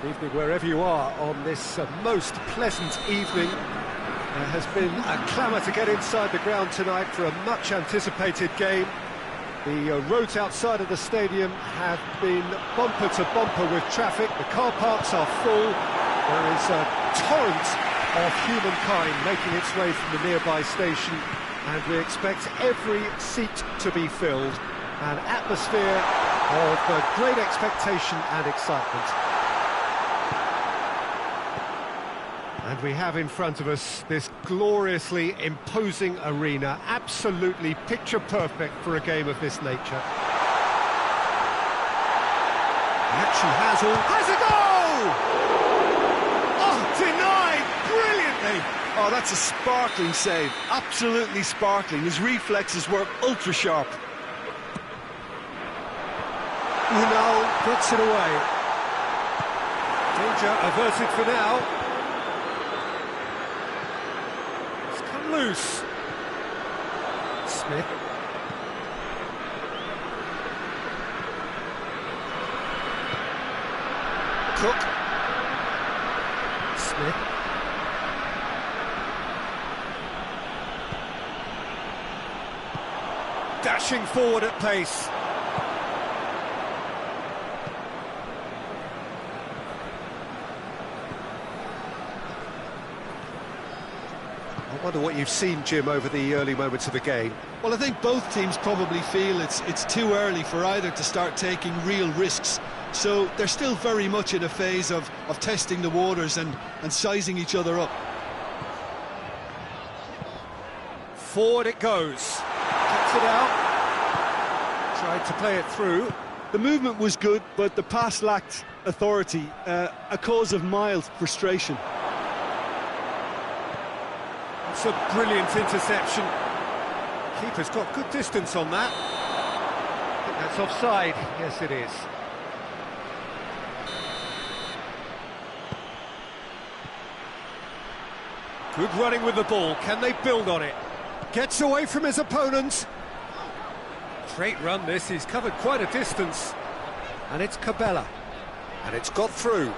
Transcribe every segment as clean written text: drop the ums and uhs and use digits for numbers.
Good evening wherever you are on this most pleasant evening. There has been a clamour to get inside the ground tonight for a much anticipated game. The roads outside of the stadium have been bumper to bumper with traffic. The car parks are full. There is a torrent of humankind making its way from the nearby station, and we expect every seat to be filled. An atmosphere of great expectation and excitement. And we have in front of us this gloriously imposing arena, absolutely picture perfect for a game of this nature. He actually has a goal! Oh, denied brilliantly! Oh, that's a sparkling save, absolutely sparkling. His reflexes were ultra sharp. Unal puts it away. Danger averted for now. Loose. Smith. Cook. Smith. Dashing forward at pace. I wonder what you've seen, Jim, over the early moments of the game. Well, I think both teams probably feel it's too early for either to start taking real risks. So they're still very much in a phase of testing the waters and sizing each other up. Forward it goes. Cuts it out. Tried to play it through. The movement was good, but the pass lacked authority, a cause of mild frustration. It's a brilliant interception. Keeper's got good distance on that. I think that's offside. Yes, it is. Good running with the ball. Can they build on it? Gets away from his opponent. Great run this. He's covered quite a distance. And it's Cabella. And it's got through.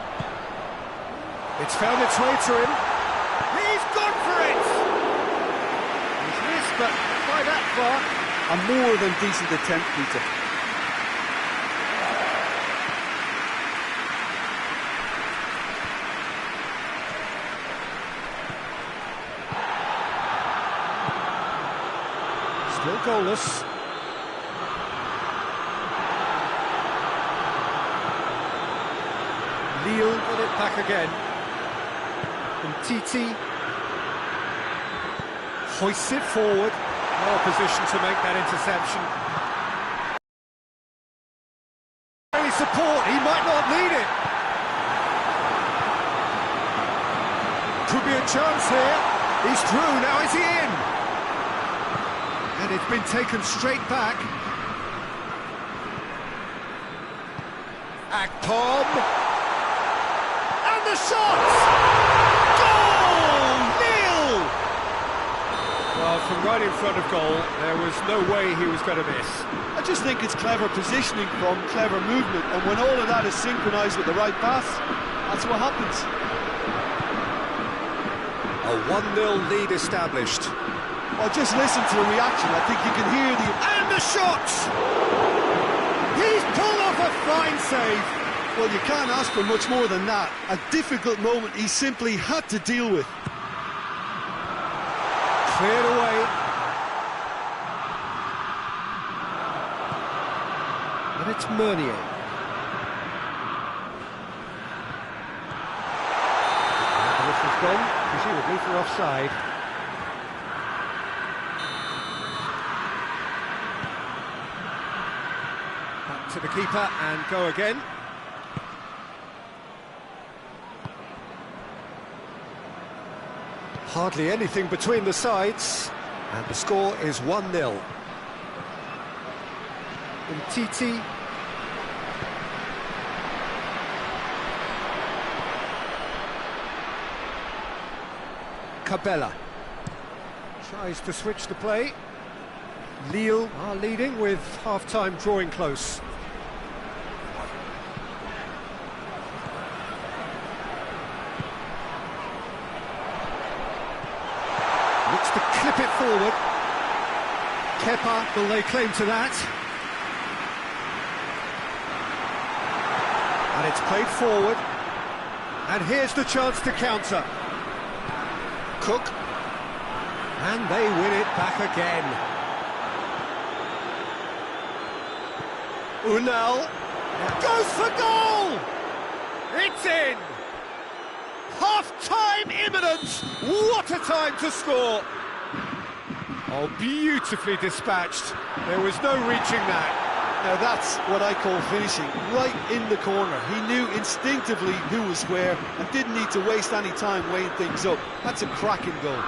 It's found its way to him. He's gone for it! But by that far, a more than decent attempt, Peter. Still goalless. Lille got it back again. And Titi hoists it forward. Well positioned to make that interception. Any support, he might not need it. Could be a chance here. He's through, now is he in? And it's been taken straight back. Akpom. And the shot! Well, from right in front of goal, there was no way he was going to miss. I just think it's clever positioning from clever movement, and when all of that is synchronised with the right pass, that's what happens. A 1-0 lead established. Well, just listen to the reaction. I think you can hear the... And the shot! He's pulled off a fine save. Well, you can't ask for much more than that. A difficult moment he simply had to deal with. Cleared away. And it's Meunier. And this has gone, presumably for offside. Back to the keeper and go again. Hardly anything between the sides, and the score is 1-0. Titi. Cabella tries to switch the play. Lille are leading with half-time drawing close. Looks to clip it forward. Kepa will lay claim to that. And it's played forward. And here's the chance to counter. Cook. And they win it back again. Unal goes for goal! It's in! Half-time imminent! What a time to score! Oh, beautifully dispatched. There was no reaching that. Now that's what I call finishing, right in the corner. He knew instinctively who was where and didn't need to waste any time weighing things up. That's a cracking goal.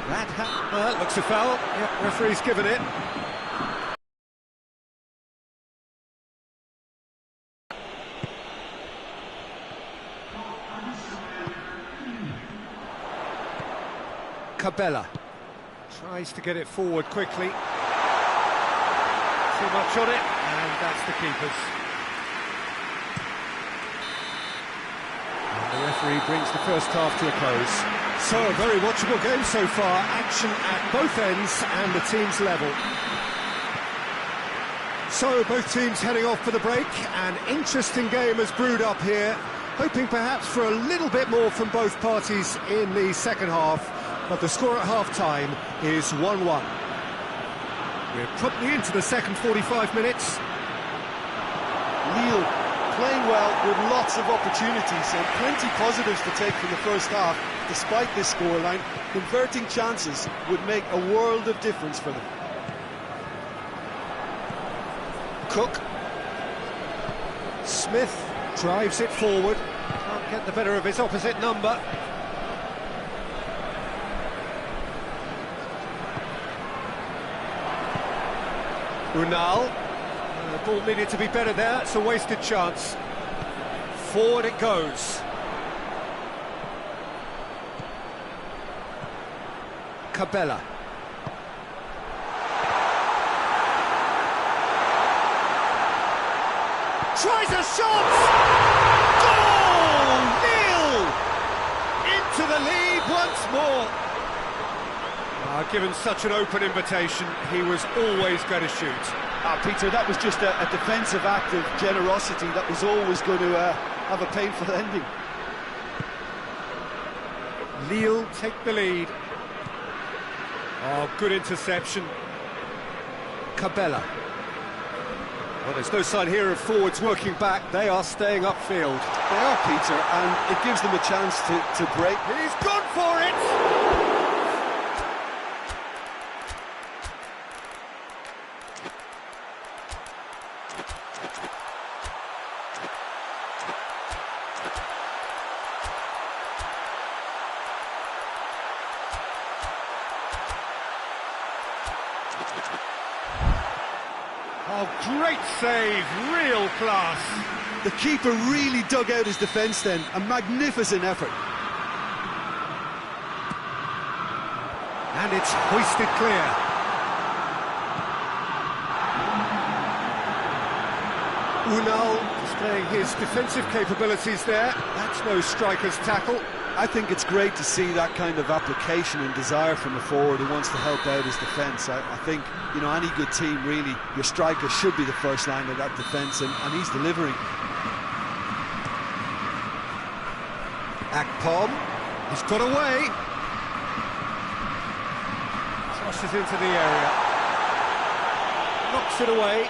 That looks a foul. Yep, referee's given it. Cabella tries to get it forward quickly. Too much on it, and that's the keeper's. And the referee brings the first half to a close. So, a very watchable game so far. Action at both ends and the team's level. So, both teams heading off for the break. An interesting game has brewed up here. Hoping perhaps for a little bit more from both parties in the second half. But the score at half-time is 1-1. We're promptly into the second 45 minutes. Lille playing well with lots of opportunities and plenty positives to take from the first half. Despite this scoreline, converting chances would make a world of difference for them. Cook. Smith drives it forward. Can't get the better of his opposite number. Unal. The ball needed to be better there. It's a wasted chance. Forward it goes. Cabella. Tries a shot! Goal! Nil! Into the lead once more. Given such an open invitation, he was always going to shoot. Peter, that was just a defensive act of generosity that was always going to have a painful ending. Lille take the lead. Oh, good interception. Cabella. Well, there's no sign here of forwards working back. They are staying upfield. They are, Peter, and it gives them a chance to break. He's gone for it! Oh, great save, real class. The keeper really dug out his defence then, a magnificent effort. And it's hoisted clear. Unal displaying his defensive capabilities there. That's no striker's tackle. I think it's great to see that kind of application and desire from a forward who wants to help out his defence. I think, you know, any good team, really, your striker should be the first line of that defence, and he's delivering. Akpom, he's got away. Crosses into the area. Knocks it away.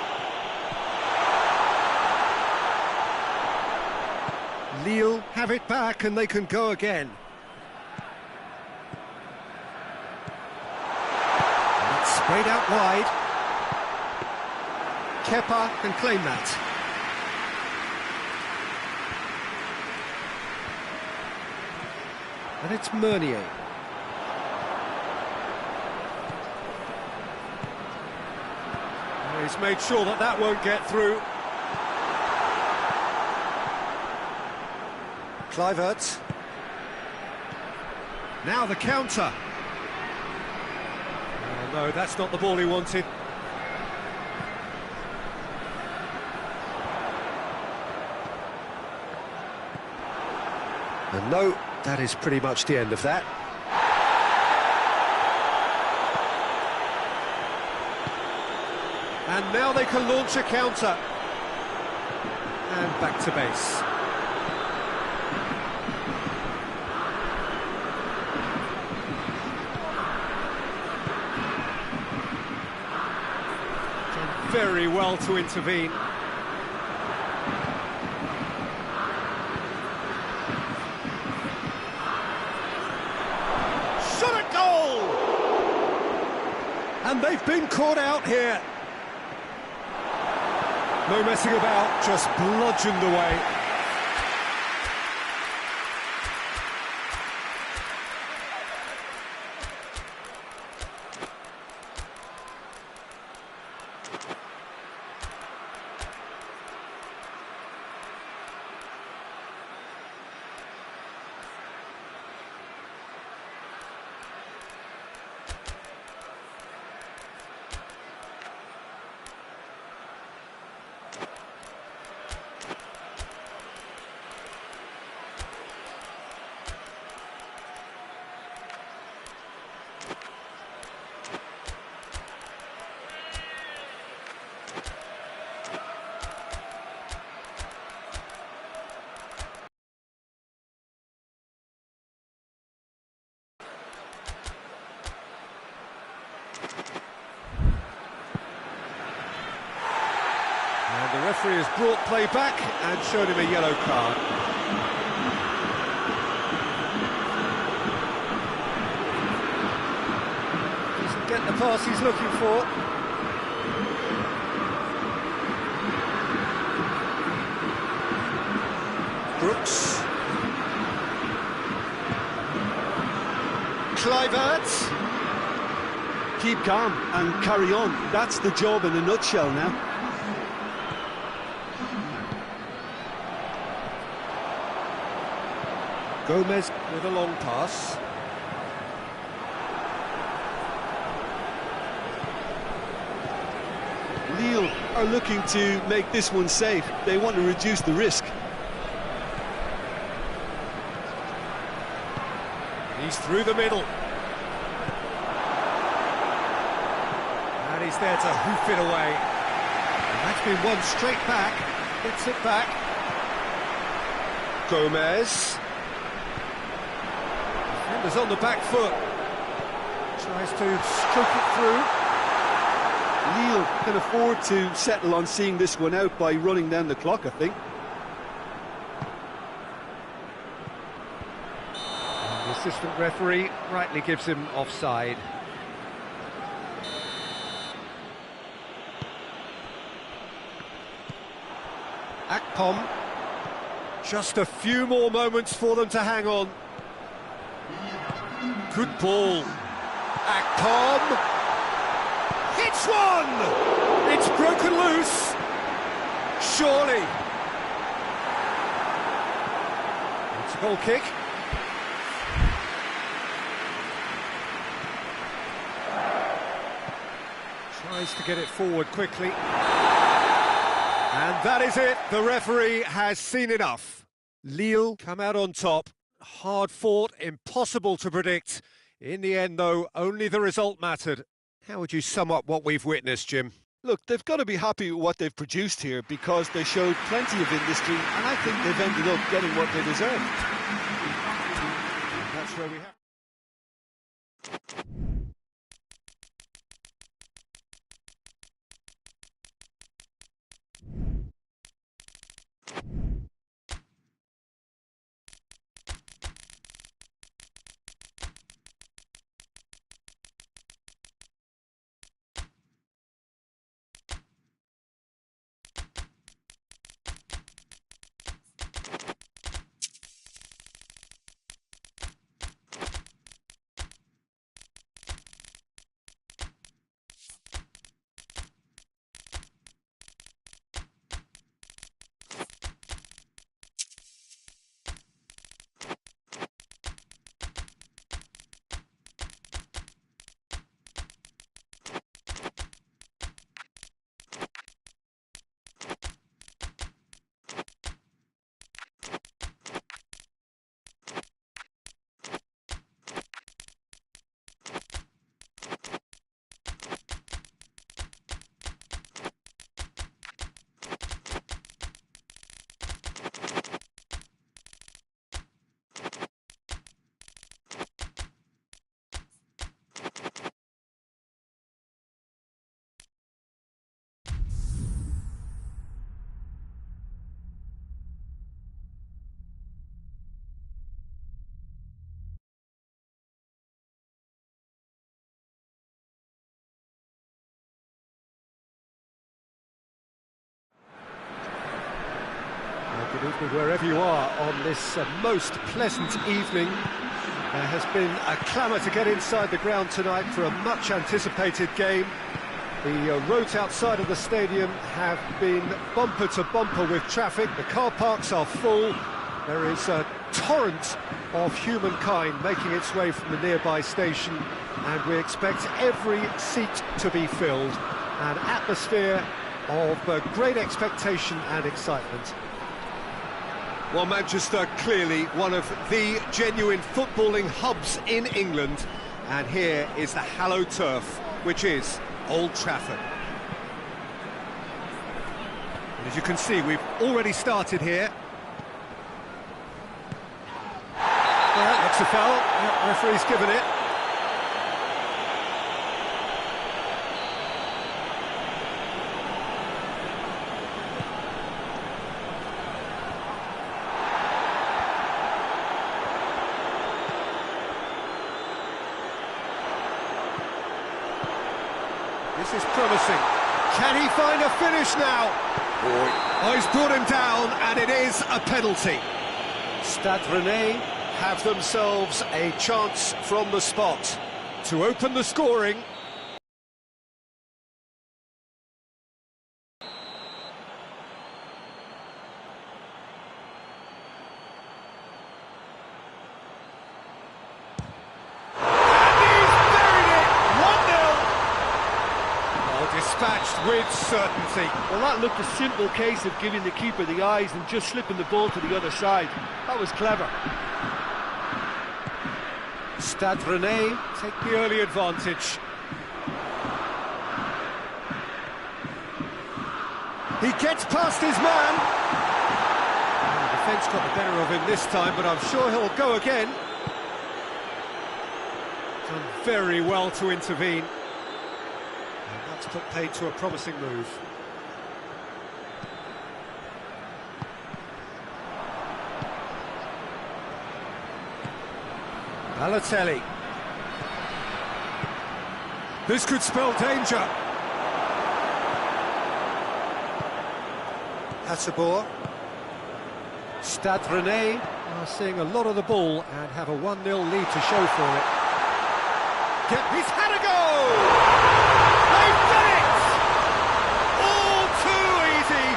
Lille have it back and they can go again. And it's sprayed out wide. Kepa can claim that. And it's Meunier. He's made sure that that won't get through. Kluivert. Now the counter. Oh, no, that's not the ball he wanted. And no, that is pretty much the end of that. And now they can launch a counter. And back to base. Done very well to intervene. Shot at goal! And they've been caught out here. No messing about, just bludgeoned away. And the referee has brought play back and shown him a yellow card. Doesn't get the pass he's looking for. Brooks. Kluivert. Keep calm and carry on. That's the job in a nutshell now. Gomez with a long pass. Lille are looking to make this one safe. They want to reduce the risk. He's through the middle. And he's there to hoof it away. And that's been won straight back. Gets it back. Gomez. Defender's on the back foot. Tries to stroke it through. Lille can afford to settle on seeing this one out by running down the clock, I think. And the assistant referee rightly gives him offside. Akpom. Just a few more moments for them to hang on. Good ball. Akpom. Hits one! It's broken loose. Surely. It's a goal kick. Tries to get it forward quickly. And that is it. The referee has seen enough. Lille come out on top. Hard fought, impossible to predict. In the end, though, only the result mattered. How would you sum up what we've witnessed, Jim? Look, they've got to be happy with what they've produced here because they showed plenty of industry and I think they've ended up getting what they deserved. That's where we have... Wherever you are on this most pleasant evening, there has been a clamour to get inside the ground tonight for a much anticipated game. The roads outside of the stadium have been bumper to bumper with traffic. The car parks are full. There is a torrent of humankind making its way from the nearby station, and we expect every seat to be filled. An atmosphere of great expectation and excitement. Well, Manchester, clearly one of the genuine footballing hubs in England, and here is the hallowed turf, which is Old Trafford. And as you can see, we've already started here. Well, that's a foul. The referee's given it. This is promising. Can he find a finish now? Oh, he's brought him down, and it is a penalty. Stade Rennais have themselves a chance from the spot to open the scoring. Dispatched with certainty. Well, that looked a simple case of giving the keeper the eyes and just slipping the ball to the other side. That was clever. Stade Rennais take the early advantage. He gets past his man. The defence got the better of him this time, but I'm sure he'll go again. Done very well to intervene. Put paid to a promising move. Balotelli. This could spell danger. Hasebour. Stade Rennais are seeing a lot of the ball and have a 1-0 lead to show for it. He's had a go! They've done it! All too easy!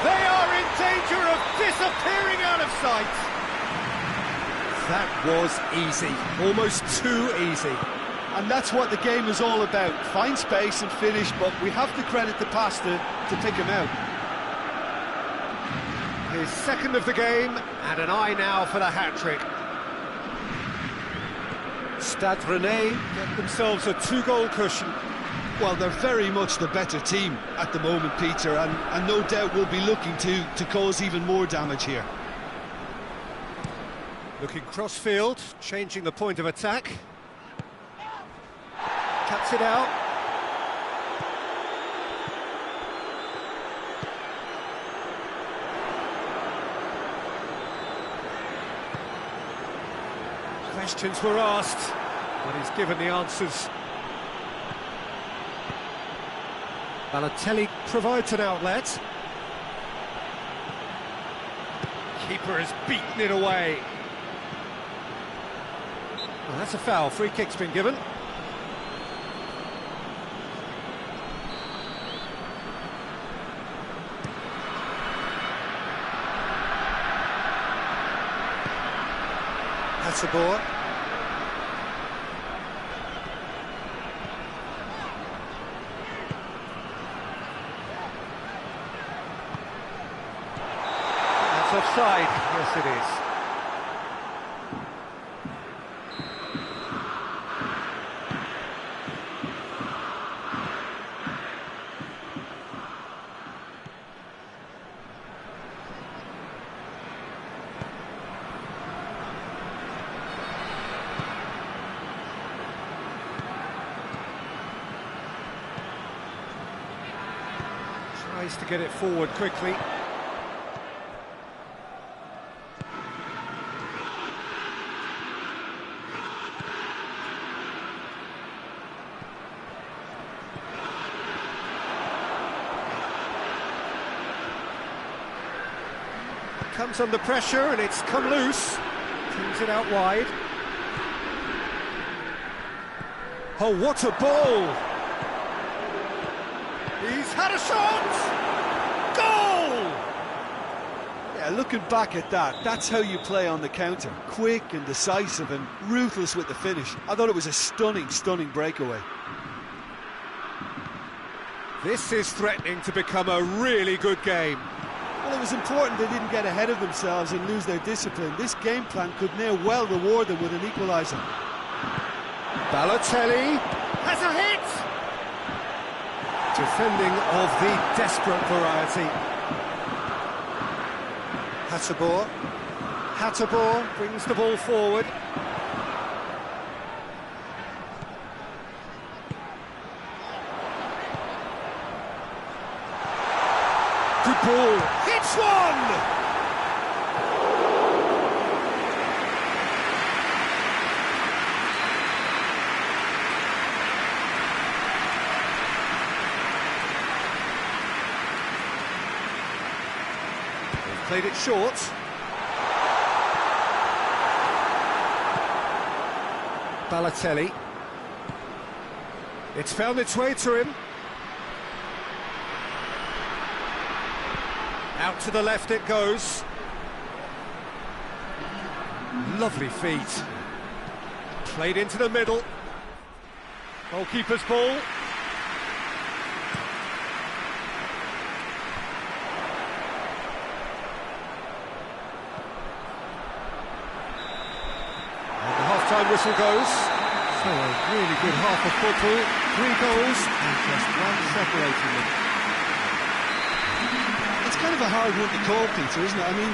They are in danger of disappearing out of sight! That was easy, almost too easy. And that's what the game is all about. Find space and finish, but we have to credit the pass to pick him out. His second of the game, and an eye now for the hat-trick. Stade Rennais get themselves a 2-goal cushion. Well, they're very much the better team at the moment, Peter, and no doubt will be looking to cause even more damage here. Looking cross-field, changing the point of attack. Cuts it out. Questions were asked, but he's given the answers. Balotelli provides an outlet. Keeper has beaten it away. Well, that's a foul. Free kick's been given. Hasebour. Offside, yes it is. Tries to get it forward quickly. comes under pressure and it's come loose. Brings it out wide. Oh, what a ball! He's had a shot! Goal! Yeah, looking back at that, that's how you play on the counter. Quick and decisive and ruthless with the finish. I thought it was a stunning, stunning breakaway. This is threatening to become a really good game. Well, it was important they didn't get ahead of themselves and lose their discipline. This game plan could now well reward them with an equaliser. Balotelli has a hit! Defending of the desperate variety. Hateboer brings the ball forward. Good ball, hits one! Played it short. Balotelli. It's found its way to him. Out to the left it goes. Lovely feet. Played into the middle. Goalkeeper's ball. Time whistle goes. So a really good half of football, 3 goals and just one separating them. It's kind of a hard one to call, Peter, isn't it? I mean,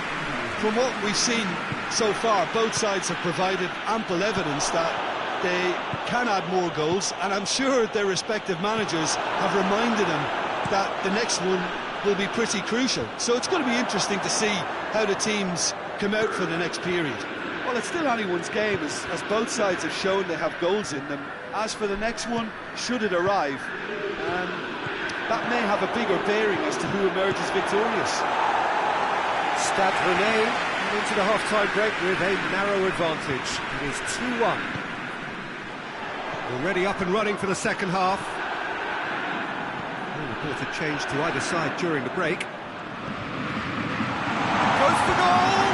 from what we've seen so far, both sides have provided ample evidence that they can add more goals, and I'm sure their respective managers have reminded them that the next one will be pretty crucial. So it's going to be interesting to see how the teams come out for the next period. Well, it's still anyone's game, as both sides have shown they have goals in them. As for the next one, should it arrive, that may have a bigger bearing as to who emerges victorious. Stade Rennais into the half-time break with a narrow advantage. It is 2-1. Already up and running for the second half. No reported change to either side during the break. Goes for goal!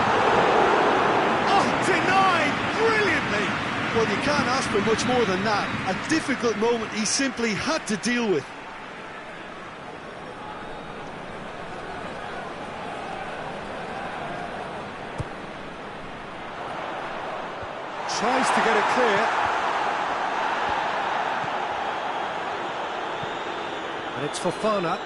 Denied brilliantly. Well, you can't ask for much more than that. A difficult moment he simply had to deal with. Tries to get it clear. And it's Fofana.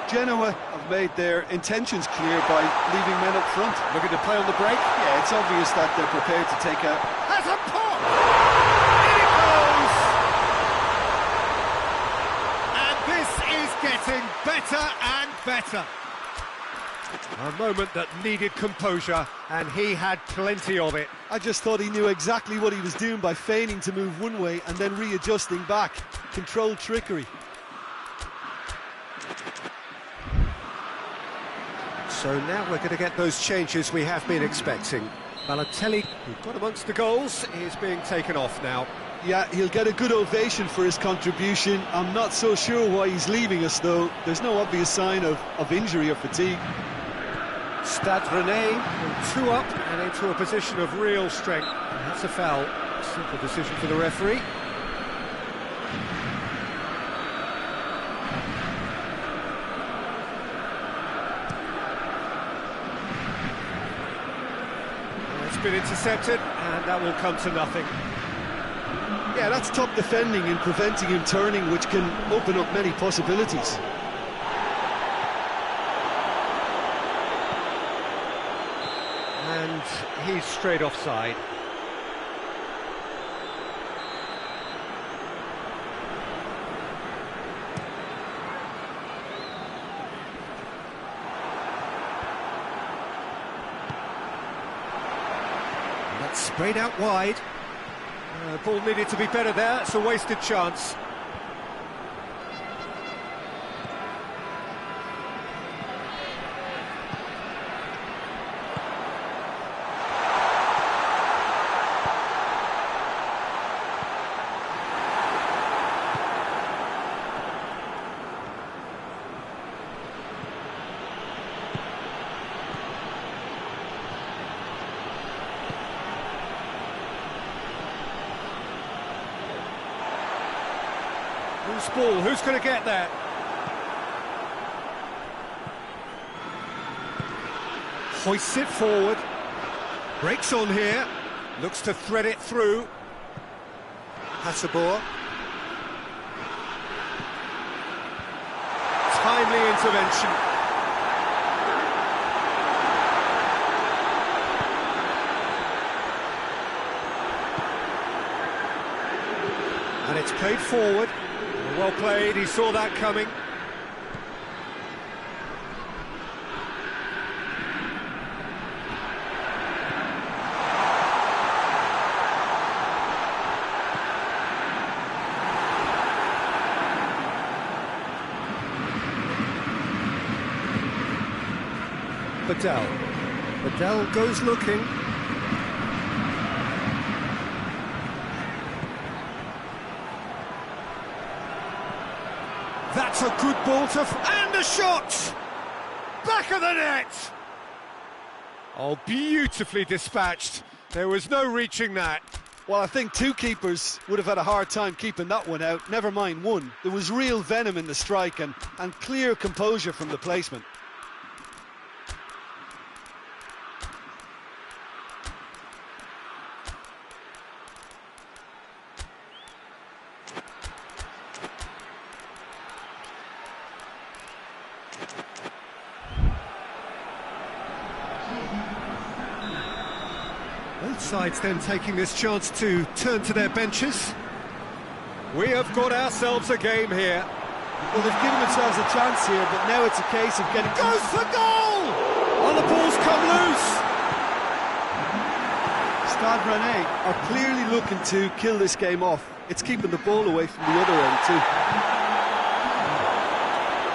Genoa have made their intentions clear by leaving men up front. Looking to play on the break. Yeah, it's obvious that they're prepared to take a... Has a pop! In it goes! And this is getting better and better. A moment that needed composure, and he had plenty of it. I just thought he knew exactly what he was doing by feigning to move one way and then readjusting back. Controlled trickery. So now we're going to get those changes we have been expecting. Balotelli, who got amongst the goals, is being taken off now. Yeah, he'll get a good ovation for his contribution. I'm not so sure why he's leaving us, though. There's no obvious sign of injury or fatigue. Stade Rennais, 2 up and into a position of real strength. And that's a foul. Simple decision for the referee. It's been intercepted, and that will come to nothing. Yeah, that's top defending and preventing him turning, which can open up many possibilities. And he's straight offside. Sprayed out wide. Ball needed to be better there, it's a wasted chance. Loose ball, who's going to get there? Hoists it forward. Breaks on here. Looks to thread it through. Hasabur. Timely intervention. And it's played forward. Well played, he saw that coming. Badal goes looking. That's a good ball to... and a shot! Back of the net! Oh, beautifully dispatched. There was no reaching that. Well, I think two keepers would have had a hard time keeping that one out, never mind one. There was real venom in the strike and clear composure from the placement. Both sides then taking this chance to turn to their benches. We have got ourselves a game here. Well, they've given themselves a chance here, but now it's a case of getting... Goes for goal! Oh, the ball's come loose! Stade Rennais are clearly looking to kill this game off. It's keeping the ball away from the other end too.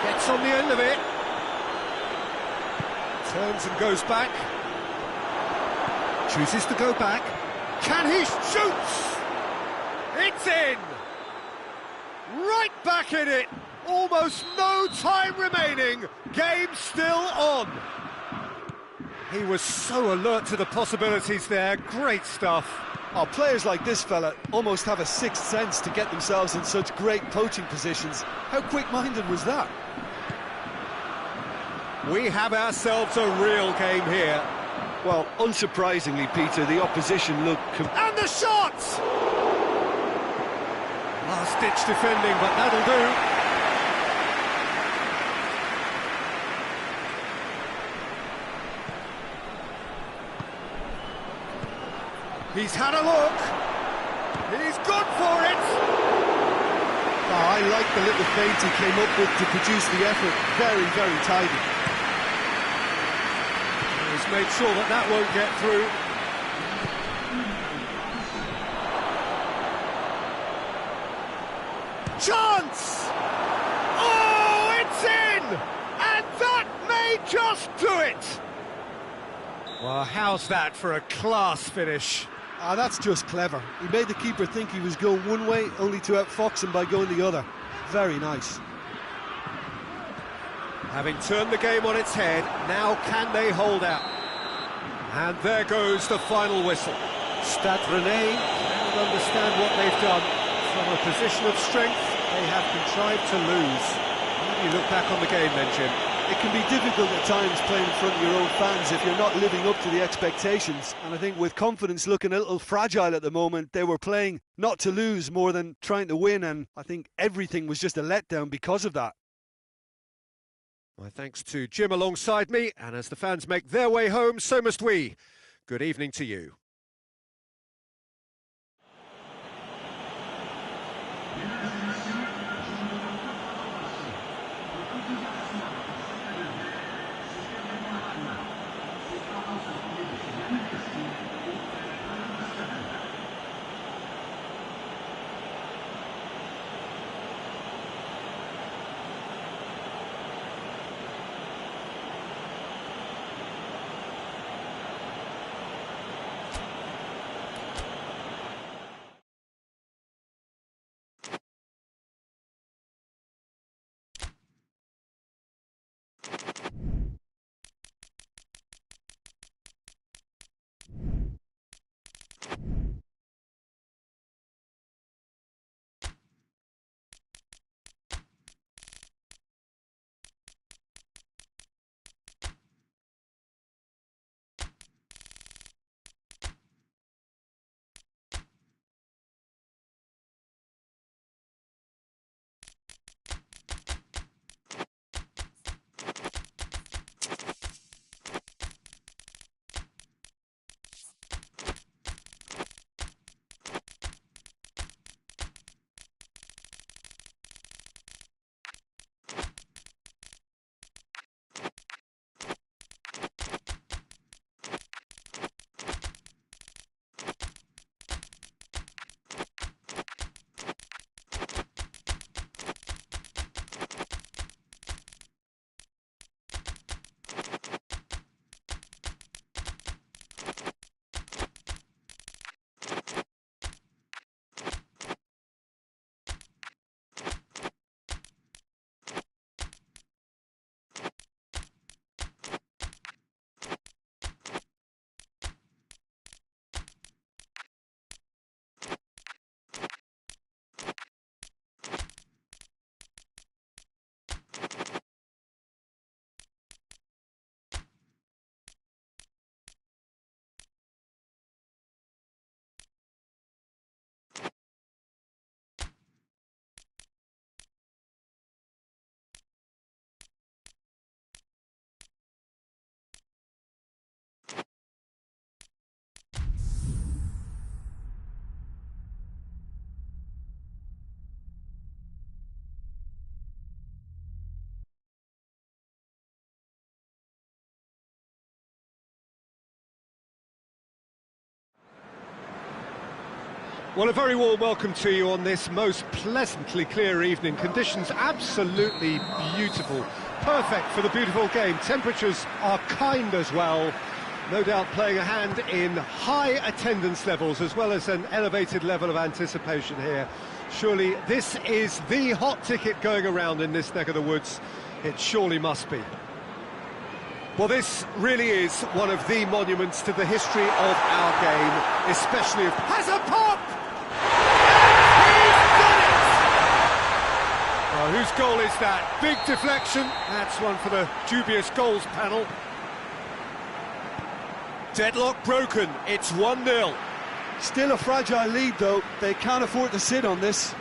Gets on the end of it. Turns and goes back. Chooses to go back. Can he shoots? It's in! Right back in it. Almost no time remaining. Game still on. He was so alert to the possibilities there. Great stuff. Oh, players like this fella almost have a sixth sense to get themselves in such great poaching positions. How quick-minded was that? We have ourselves a real game here. Well, unsurprisingly, Peter, the opposition look... And the shot! Last-ditch defending, but that'll do. He's had a look. He's gone for it. Oh, I like the little feint he came up with to produce the effort. Very, very tidy. He's made sure that that won't get through. Chance! Oh, it's in! And that may just do it! Well, how's that for a class finish? Ah, that's just clever. He made the keeper think he was going one way, only to outfox him by going the other. Very nice. Having turned the game on its head, now can they hold out? And there goes the final whistle. Stade Rennais cannot understand what they've done. From a position of strength, they have contrived to lose. How do you look back on the game then, Jim? It can be difficult at times playing in front of your own fans if you're not living up to the expectations. And I think with confidence looking a little fragile at the moment, they were playing not to lose more than trying to win. And I think everything was just a letdown because of that. My thanks to Jim alongside me, and as the fans make their way home, so must we. Good evening to you. Well, a very warm welcome to you on this most pleasantly clear evening. Conditions absolutely beautiful. Perfect for the beautiful game. Temperatures are kind as well. No doubt playing a hand in high attendance levels as well as an elevated level of anticipation here. Surely this is the hot ticket going around in this neck of the woods. It surely must be. Well, this really is one of the monuments to the history of our game, especially if... Has a pop! Oh, whose goal is that? Big deflection. That's one for the dubious goals panel. Deadlock broken. It's 1-0. Still a fragile lead, though. They can't afford to sit on this.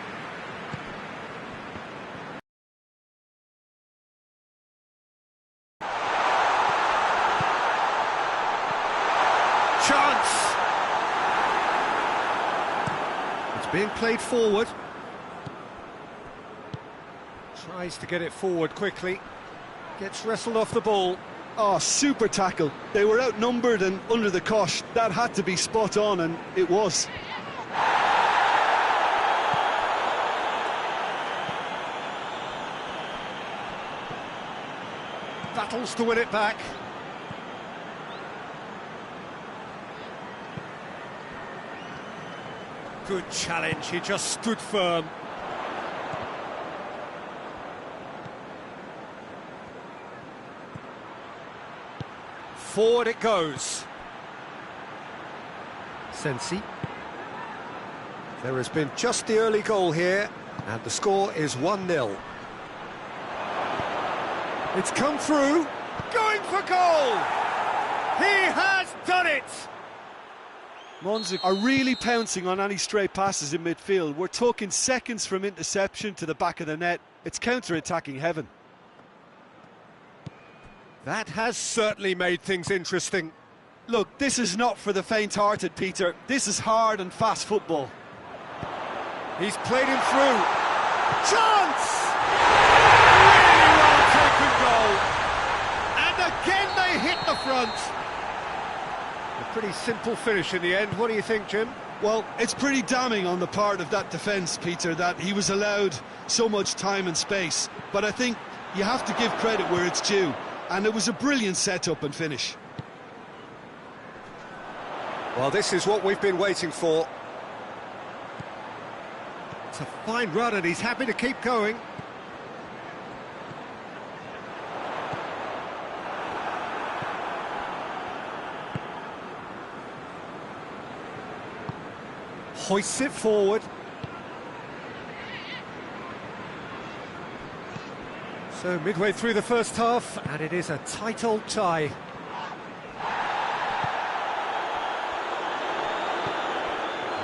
Chance! It's being played forward. Tries to get it forward quickly. Gets wrestled off the ball. Oh, super tackle. They were outnumbered and under the cosh. That had to be spot on, and it was. Battles to win it back. Good challenge, he just stood firm. Forward it goes. Sensi. There has been just the early goal here, and the score is 1-0. It's come through. Going for goal! He has done it! Monza are really pouncing on any stray passes in midfield. We're talking seconds from interception to the back of the net. It's counter-attacking heaven. That has certainly made things interesting. Look, this is not for the faint-hearted, Peter. This is hard and fast football. He's played him through. Chance! Really well taken goal. And again they hit the front. A pretty simple finish in the end. What do you think, Jim? Well, it's pretty damning on the part of that defence, Peter, that he was allowed so much time and space. But I think you have to give credit where it's due. And it was a brilliant setup and finish. Well, this is what we've been waiting for. It's a fine run and he's happy to keep going. Hoists it forward. So midway through the first half, and it is a tight old tie.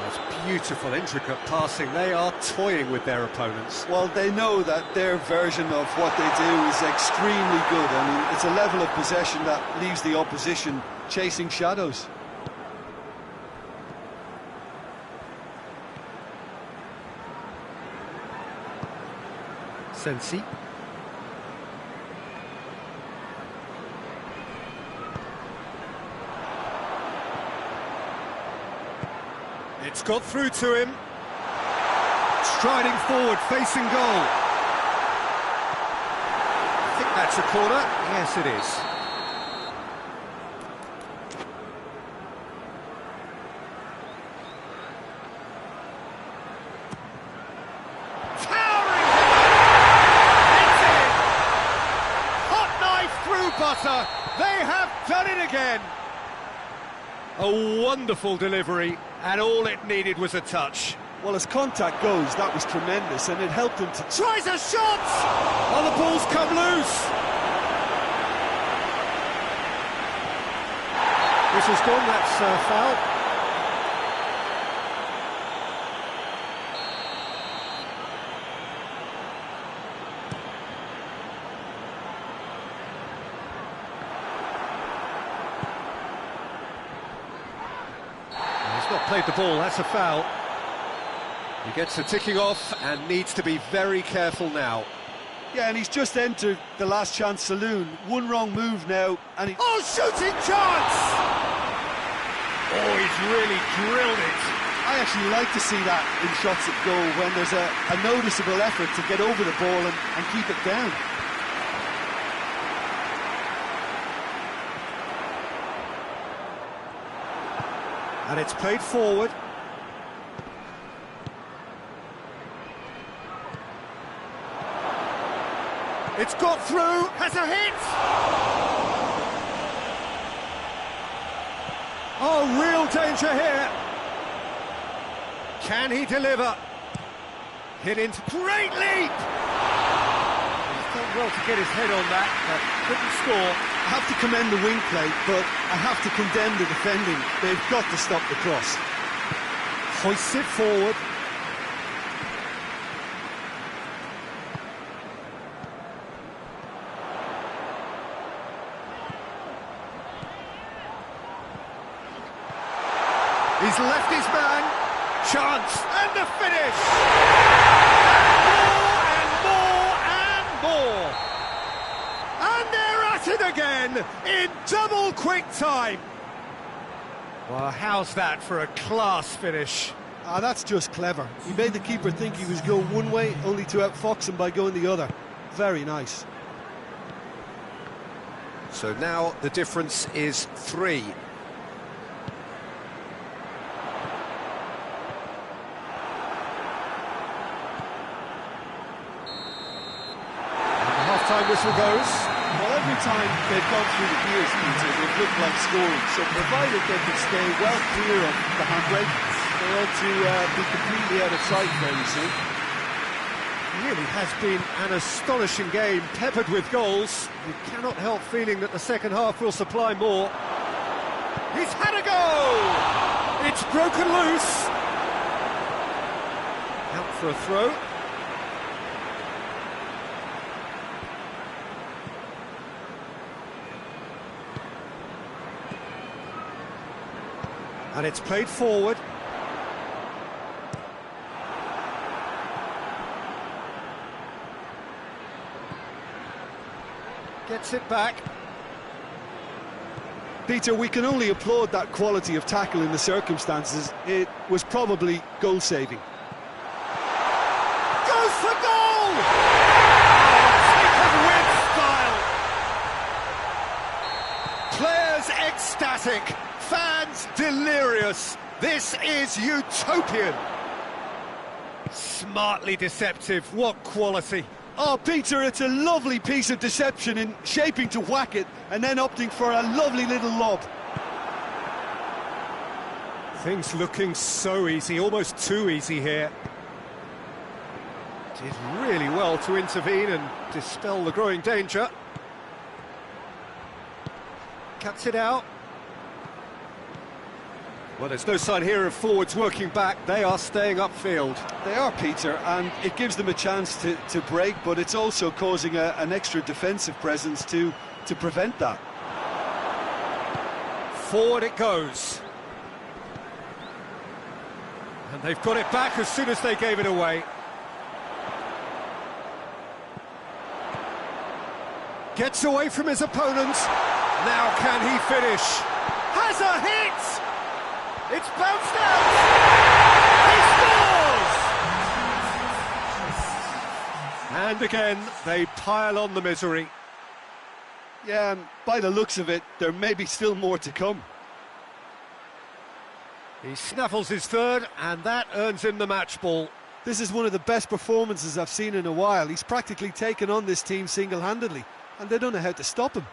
That's beautiful, intricate passing. They are toying with their opponents. Well, they know that their version of what they do is extremely good. I mean, it's a level of possession that leaves the opposition chasing shadows. Sensi. It's got through to him. Striding forward, facing goal. I think that's a corner. Yes, it is. Towering! It's in! Hot knife through butter. They have done it again. A wonderful delivery, and all it needed was a touch. Well, as contact goes, that was tremendous, and it helped him to... Tries a shot! Oh, the ball's come loose! This has gone, that's foul. He's not played the ball, that's a foul. He gets the ticking off and needs to be very careful now. Yeah, and he's just entered the last chance saloon. One wrong move now, and Oh, shooting chance! Oh, he's really drilled it. I actually like to see that in shots at goal when there's a noticeable effort to get over the ball and keep it down. And it's played forward. It's got through, has a hit! Oh, real danger here. Can he deliver? Hit into great leap! He's done well to get his head on that, but couldn't score. I have to commend the wing play, but I have to condemn the defending. They've got to stop the cross. Hoists it forward. He's left his man. Chance, and the finish! And more, and more! And they're at it again, in double quick time! Well, how's that for a class finish? Ah, that's just clever. He made the keeper think he was going one way, only to outfox him by going the other. Very nice. So now the difference is 3. Half-time whistle goes. Well, every time they've gone through the gears, Peter, they've looked like scoring. So provided they can stay well clear of the handbrake, they ought to be completely out of sight very soon. Really has been an astonishing game, peppered with goals. You cannot help feeling that the second half will supply more. He's had a go! It's broken loose. Out for a throw. And it's played forward. Gets it back. Peter, we can only applaud that quality of tackle in the circumstances. It was probably goal-saving. Goes for goal! Oh, with style. Players ecstatic. Fans delirious. This is utopian. Smartly deceptive. What quality. Oh, Peter, it's a lovely piece of deception in shaping to whack it and then opting for a lovely little lob. Things looking so easy, almost too easy here. Did really well to intervene and dispel the growing danger. Cuts it out. Well, there's no sign here of forwards working back. They are staying upfield. They are, Peter, and it gives them a chance to break, but it's also causing an extra defensive presence to prevent that. Forward it goes. And they've got it back as soon as they gave it away. Gets away from his opponent. Now can he finish? Has a hit! It's bounced out! He scores! And again, they pile on the misery. Yeah, and by the looks of it, there may be still more to come. He snaffles his third, and that earns him the match ball. This is one of the best performances I've seen in a while. He's practically taken on this team single-handedly, and they don't know how to stop him.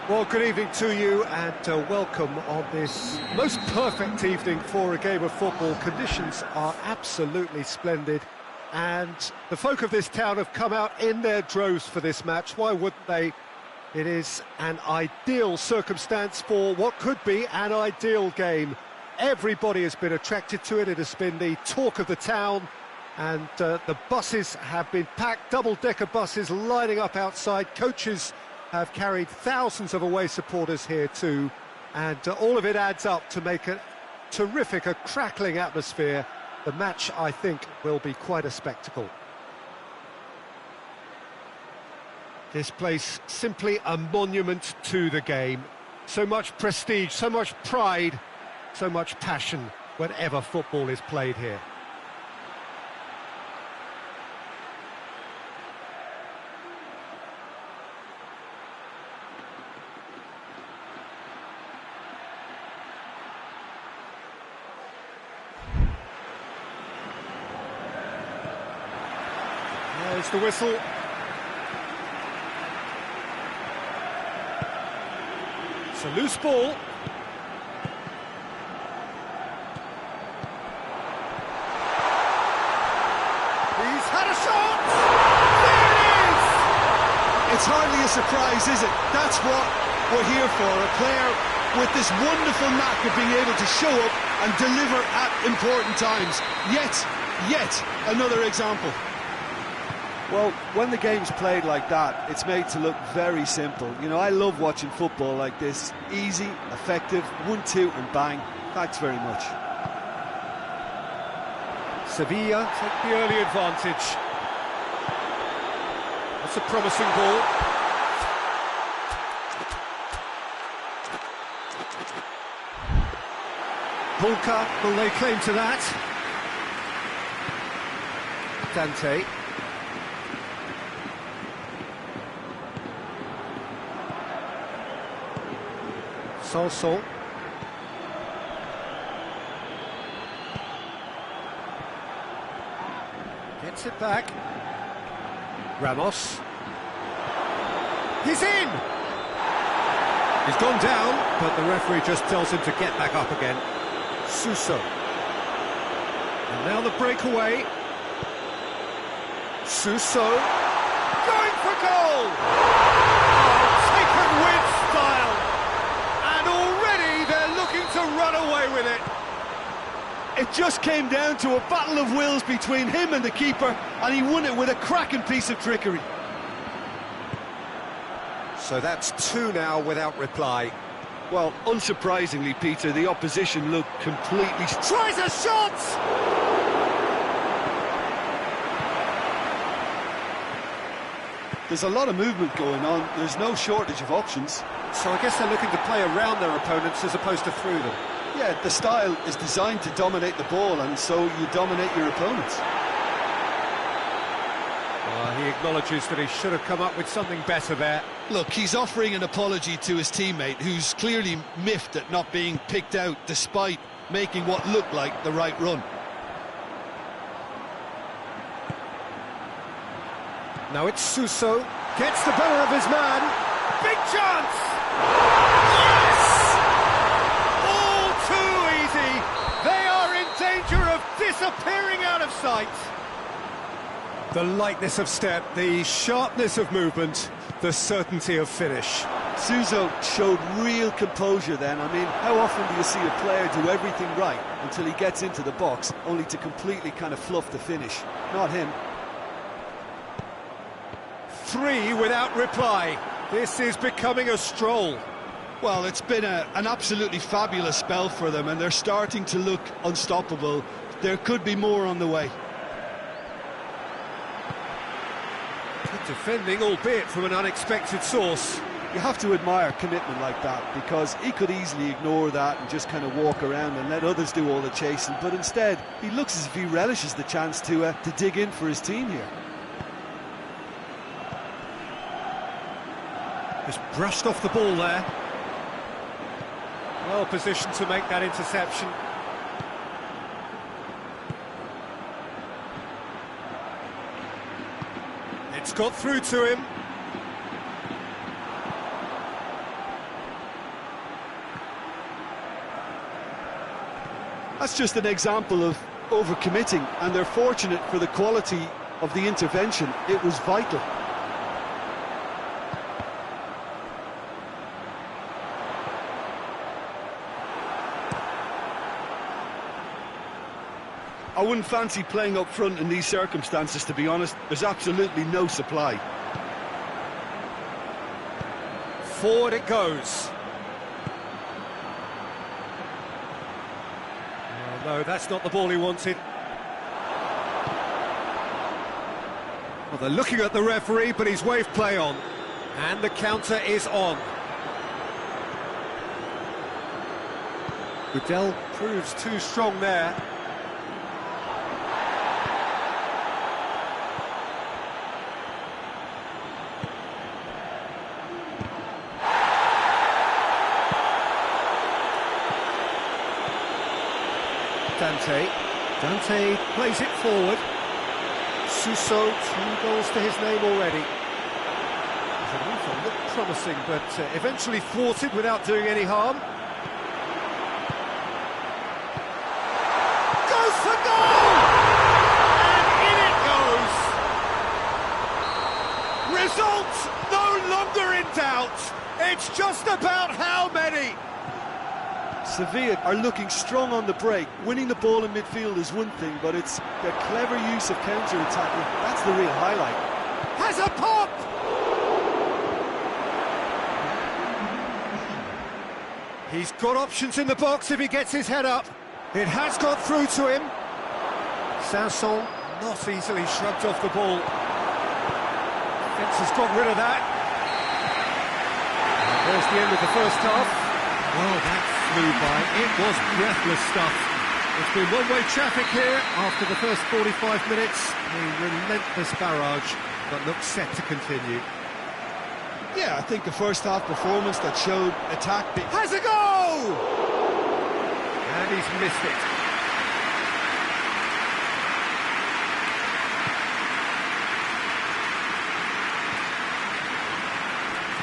Well, good evening to you and welcome on this most perfect evening for a game of football. Conditions are absolutely splendid and the folk of this town have come out in their droves for this match. Why wouldn't they? It is an ideal circumstance for what could be an ideal game. Everybody has been attracted to it. It has been the talk of the town and the buses have been packed, double-decker buses lining up outside. Coaches have carried thousands of away supporters here too, and all of it adds up to make a terrific, a crackling atmosphere. The match, I think, will be quite a spectacle. This place simply a monument to the game. So much prestige, so much pride, so much passion whenever football is played here. There's the whistle. It's a loose ball. He's had a shot! There it is! It's hardly a surprise, is it? That's what we're here for. A player with this wonderful knack of being able to show up and deliver at important times. Yet another example. Well, when the game's played like that, it's made to look very simple. You know, I love watching football like this. Easy, effective, 1-2 and bang. Thanks very much. Sevilla take the early advantage. That's a promising ball. Bulka will lay claim to that. Dante. Sanson. Gets it back. Ramos. He's in! He's gone down, but the referee just tells him to get back up again. Suso. And now the breakaway. Suso. Going for goal! Oh, taken with style! And already they're looking to run away with it. It just came down to a battle of wills between him and the keeper, and he won it with a cracking piece of trickery. So that's two now without reply. Well, unsurprisingly, Peter, the opposition looked completely... Tries a shot! There's a lot of movement going on. There's no shortage of options. So I guess they're looking to play around their opponents as opposed to through them. Yeah, the style is designed to dominate the ball, and so you dominate your opponents. He acknowledges that he should have come up with something better there. Look, he's offering an apology to his teammate, who's clearly miffed at not being picked out despite making what looked like the right run. Now it's Suso, gets the better of his man. Big chance! Yes! All too easy. They are in danger of disappearing out of sight. The lightness of step, the sharpness of movement, the certainty of finish. Suso showed real composure then. I mean, how often do you see a player do everything right until he gets into the box, only to completely kind of fluff the finish? Not him. 3 without reply. This is becoming a stroll. Well, it's been an absolutely fabulous spell for them, and they're starting to look unstoppable. There could be more on the way. Good defending, albeit from an unexpected source. You have to admire commitment like that, because he could easily ignore that and just kind of walk around and let others do all the chasing, but instead he looks as if he relishes the chance to dig in for his team here. Just brushed off the ball there. Well positioned to make that interception. It's got through to him. That's just an example of overcommitting, and they're fortunate for the quality of the intervention. It was vital. I wouldn't fancy playing up front in these circumstances, to be honest. There's absolutely no supply. Forward it goes. Oh, no, that's not the ball he wanted. Well, they're looking at the referee, but he's waved play on. And the counter is on. Goodell proves too strong there. Dante plays it forward. Suso, 2 goals to his name already. The move looked promising, but eventually thwarted without doing any harm. Goes for goal! And in it goes! Result no longer in doubt. It's just about how many. Sevilla are looking strong on the break. Winning the ball in midfield is one thing, but it's their clever use of counter-attacking. That's the real highlight. Has a pop! He's got options in the box if he gets his head up. It has got through to him. Sanson not easily shrugged off the ball. Defence has got rid of that. There's the end of the first half. Oh, that flew by. It was breathless stuff. It's been one-way traffic here after the first 45 minutes. A relentless barrage, but looks set to continue. Yeah, I think the first half performance that showed attack... Has a goal! And he's missed it.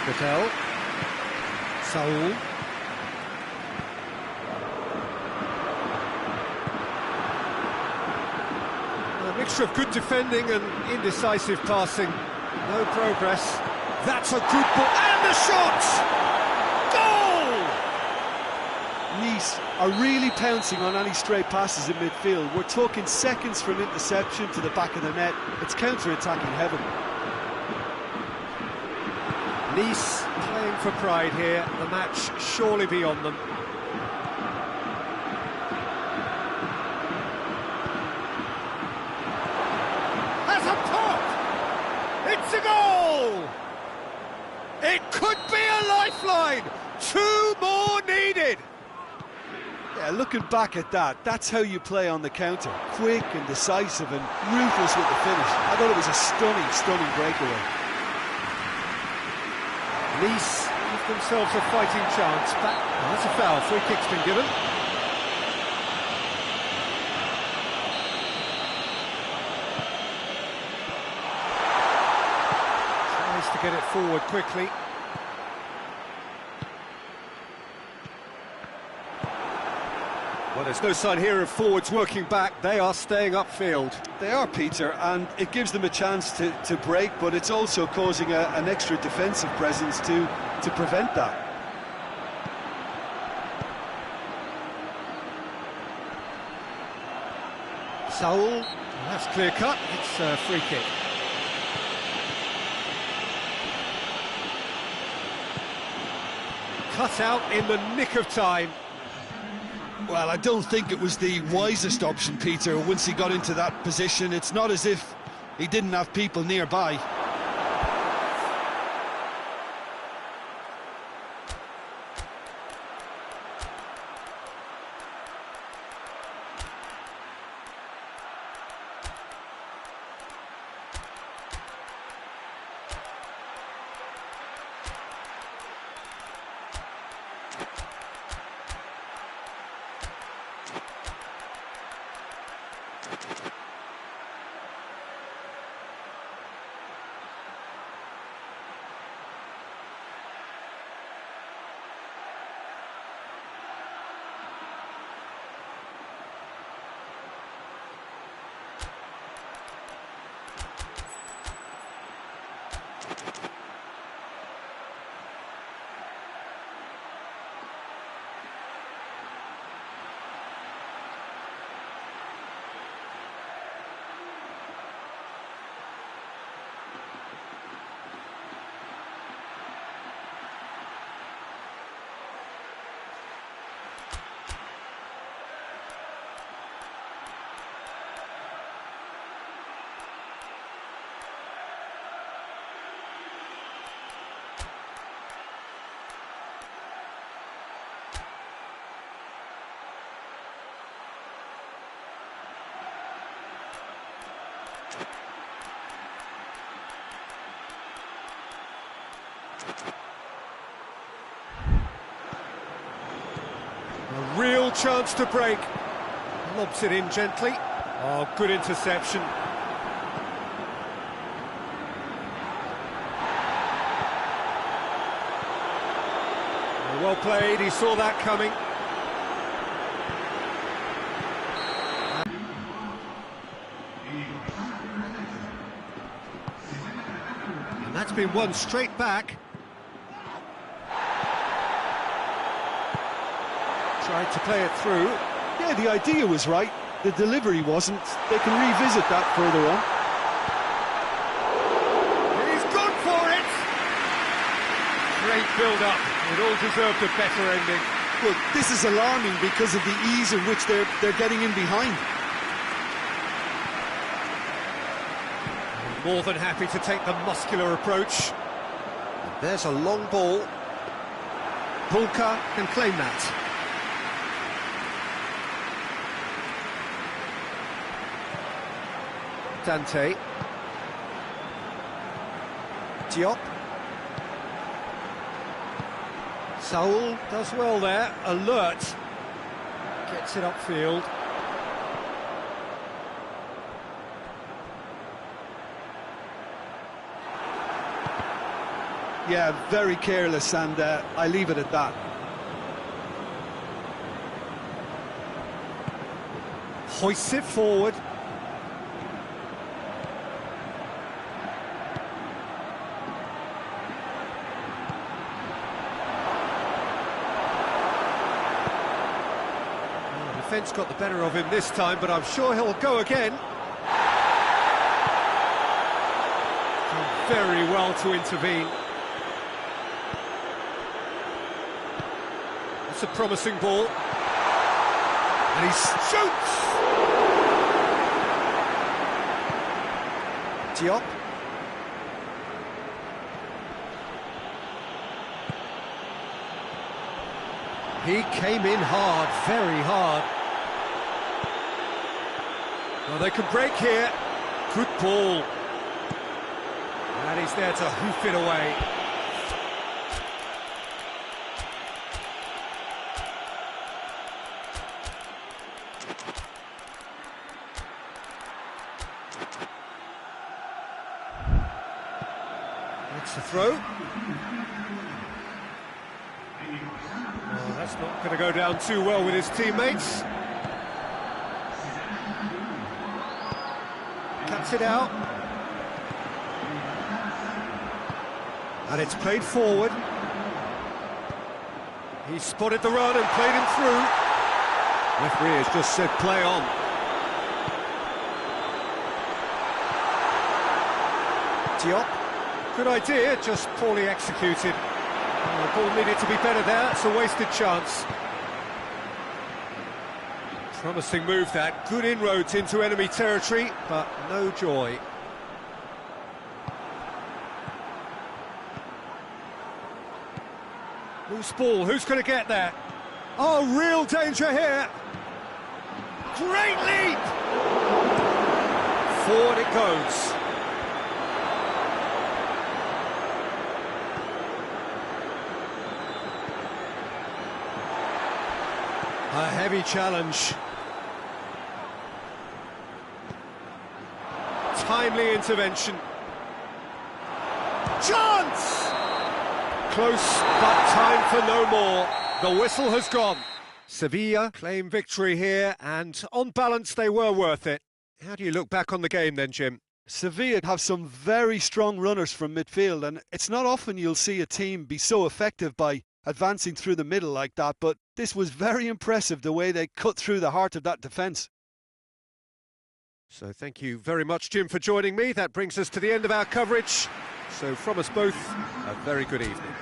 Patel. Saul. A mixture of good defending and indecisive passing. No progress. That's a good ball. And the shot! Goal! Nice are really pouncing on any stray passes in midfield. We're talking seconds from interception to the back of the net. It's counter-attacking heaven. Nice playing for pride here. The match surely beyond them. Has a pop! It's a goal! It could be a lifeline! 2 more needed! Yeah, looking back at that, that's how you play on the counter. Quick and decisive and ruthless with the finish. I thought it was a stunning, stunning breakaway. Nice give themselves a fighting chance, but that's a foul. Free kick's been given. Tries to get it forward quickly. Well, there's no sign here of forwards working back. They are staying upfield. They are, Peter, and it gives them a chance to break, but it's also causing an extra defensive presence to prevent that. Saul, that's clear cut. It's a free kick. Cut out in the nick of time. Well, I don't think it was the wisest option, Peter, once he got into that position. It's not as if he didn't have people nearby. A real chance to break. Lobs it in gently. Oh, good interception. Well played, he saw that coming. And that's been won straight back. Tried to play it through. Yeah, the idea was right. The delivery wasn't. They can revisit that further on. He's gone for it! Great build-up. It all deserved a better ending. Well, this is alarming because of the ease in which they're getting in behind. More than happy to take the muscular approach. There's a long ball. Bulka can claim that. Dante. Diop. Saul does well there, alert. Gets it upfield. Yeah, very careless, and I leave it at that. Hoists it forward. Defence got the better of him this time, but I'm sure he'll go again. Done very well to intervene. It's a promising ball. And he shoots! Diop. He came in hard, very hard. Well, they can break here. Good ball. And he's there to hoof it away. It's the throw. Oh, that's not going to go down too well with his teammates. Cuts it out. And it's played forward. He spotted the run and played him through. Referee has just said play on. Diop. Good idea, just poorly executed. The ball needed to be better there, it's a wasted chance. Promising move that, good inroads into enemy territory, but no joy. Loose ball, who's going to get that? Oh, real danger here! Great leap! Forward it goes. A heavy challenge. Timely intervention. Chance! Close, but time for no more. The whistle has gone. Sevilla claim victory here, and on balance they were worth it. How do you look back on the game then, Jim? Sevilla have some very strong runners from midfield, and it's not often you'll see a team be so effective by advancing through the middle like that, but this was very impressive, the way they cut through the heart of that defence. So thank you very much, Jim, for joining me. That brings us to the end of our coverage. So from us both, a very good evening.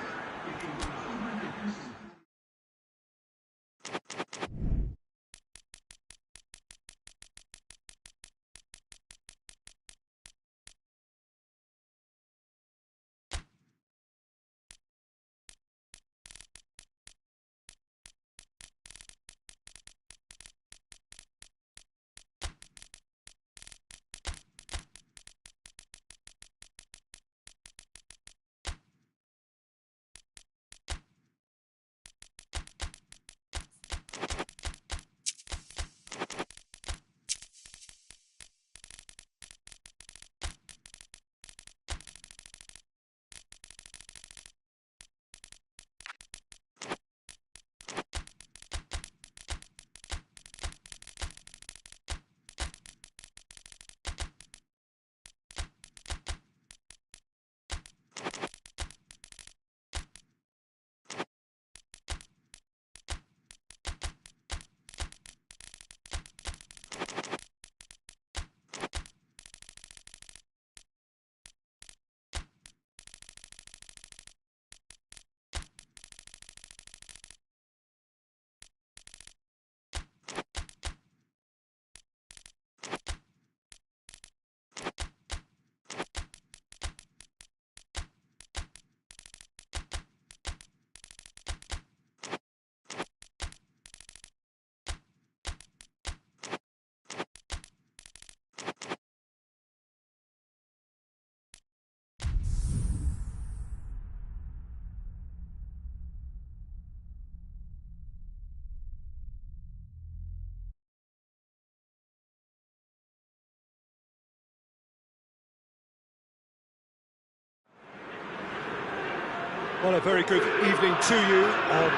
Well, a very good evening to you.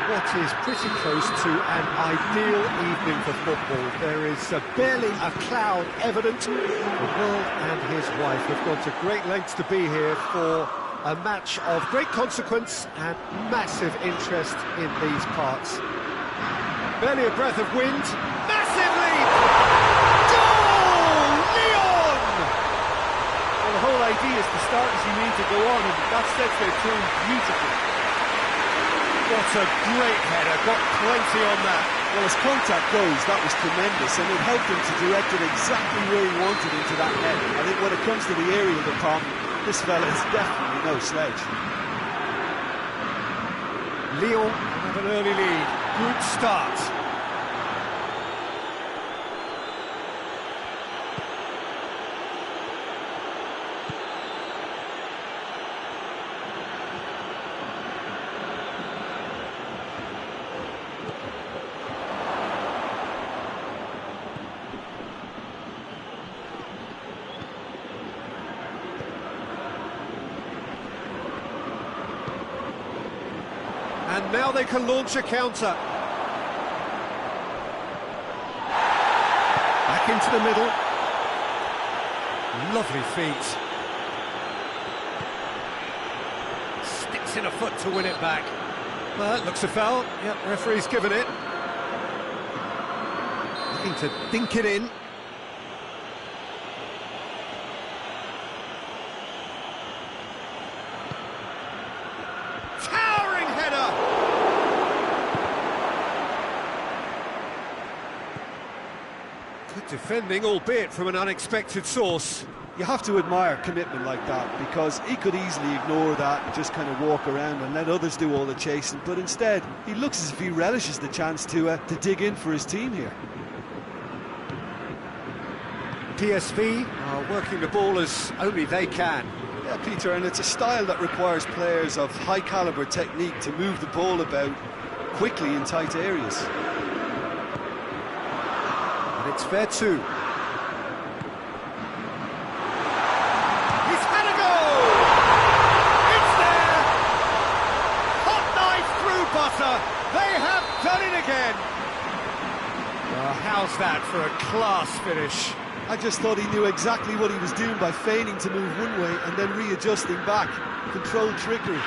What is pretty close to an ideal evening for football. There is barely a cloud evident. The world and his wife have gone to great lengths to be here for a match of great consequence and massive interest in these parts. Barely a breath of wind. Massive leap! Goal! Lyon! Well, the whole idea is the starters you need to go on, and that sets their tone beautifully. What a great header, got plenty on that. Well, as contact goes, that was tremendous, and it helped him to direct it exactly where he wanted into that net. I think when it comes to the area of the problem, this fella is definitely no sledge. Lyon have an early lead. Good start. And now they can launch a counter. Back into the middle. Lovely feet. Sticks in a foot to win it back. Well, that looks a foul. Yep, referee's given it. Looking to dink it in. Good defending, albeit from an unexpected source. You have to admire commitment like that, because he could easily ignore that and just kind of walk around and let others do all the chasing, but instead he looks as if he relishes the chance to dig in for his team here. PSV are working the ball as only they can. Yeah, Peter, and it's a style that requires players of high calibre technique to move the ball about quickly in tight areas. And it's fair too. He's had a goal! It's there! Hot knife through butter! They have done it again! Well, how's that for a class finish? I just thought he knew exactly what he was doing by feigning to move one way and then readjusting back. Controlled trickery.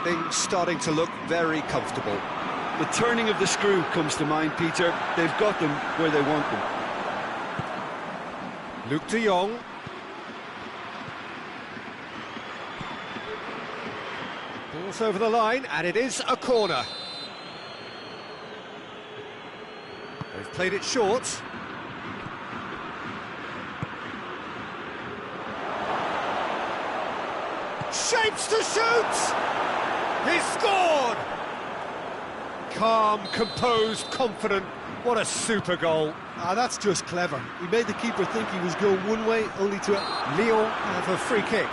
Things starting to look very comfortable. The turning of the screw comes to mind, Peter. They've got them where they want them. Luuk de Jong. Ball's over the line, and it is a corner. They've played it short. Shapes to shoot! He's scored! Calm, composed, confident. What a super goal. Ah, that's just clever. He made the keeper think he was going one way, only to... Lyon have a free kick.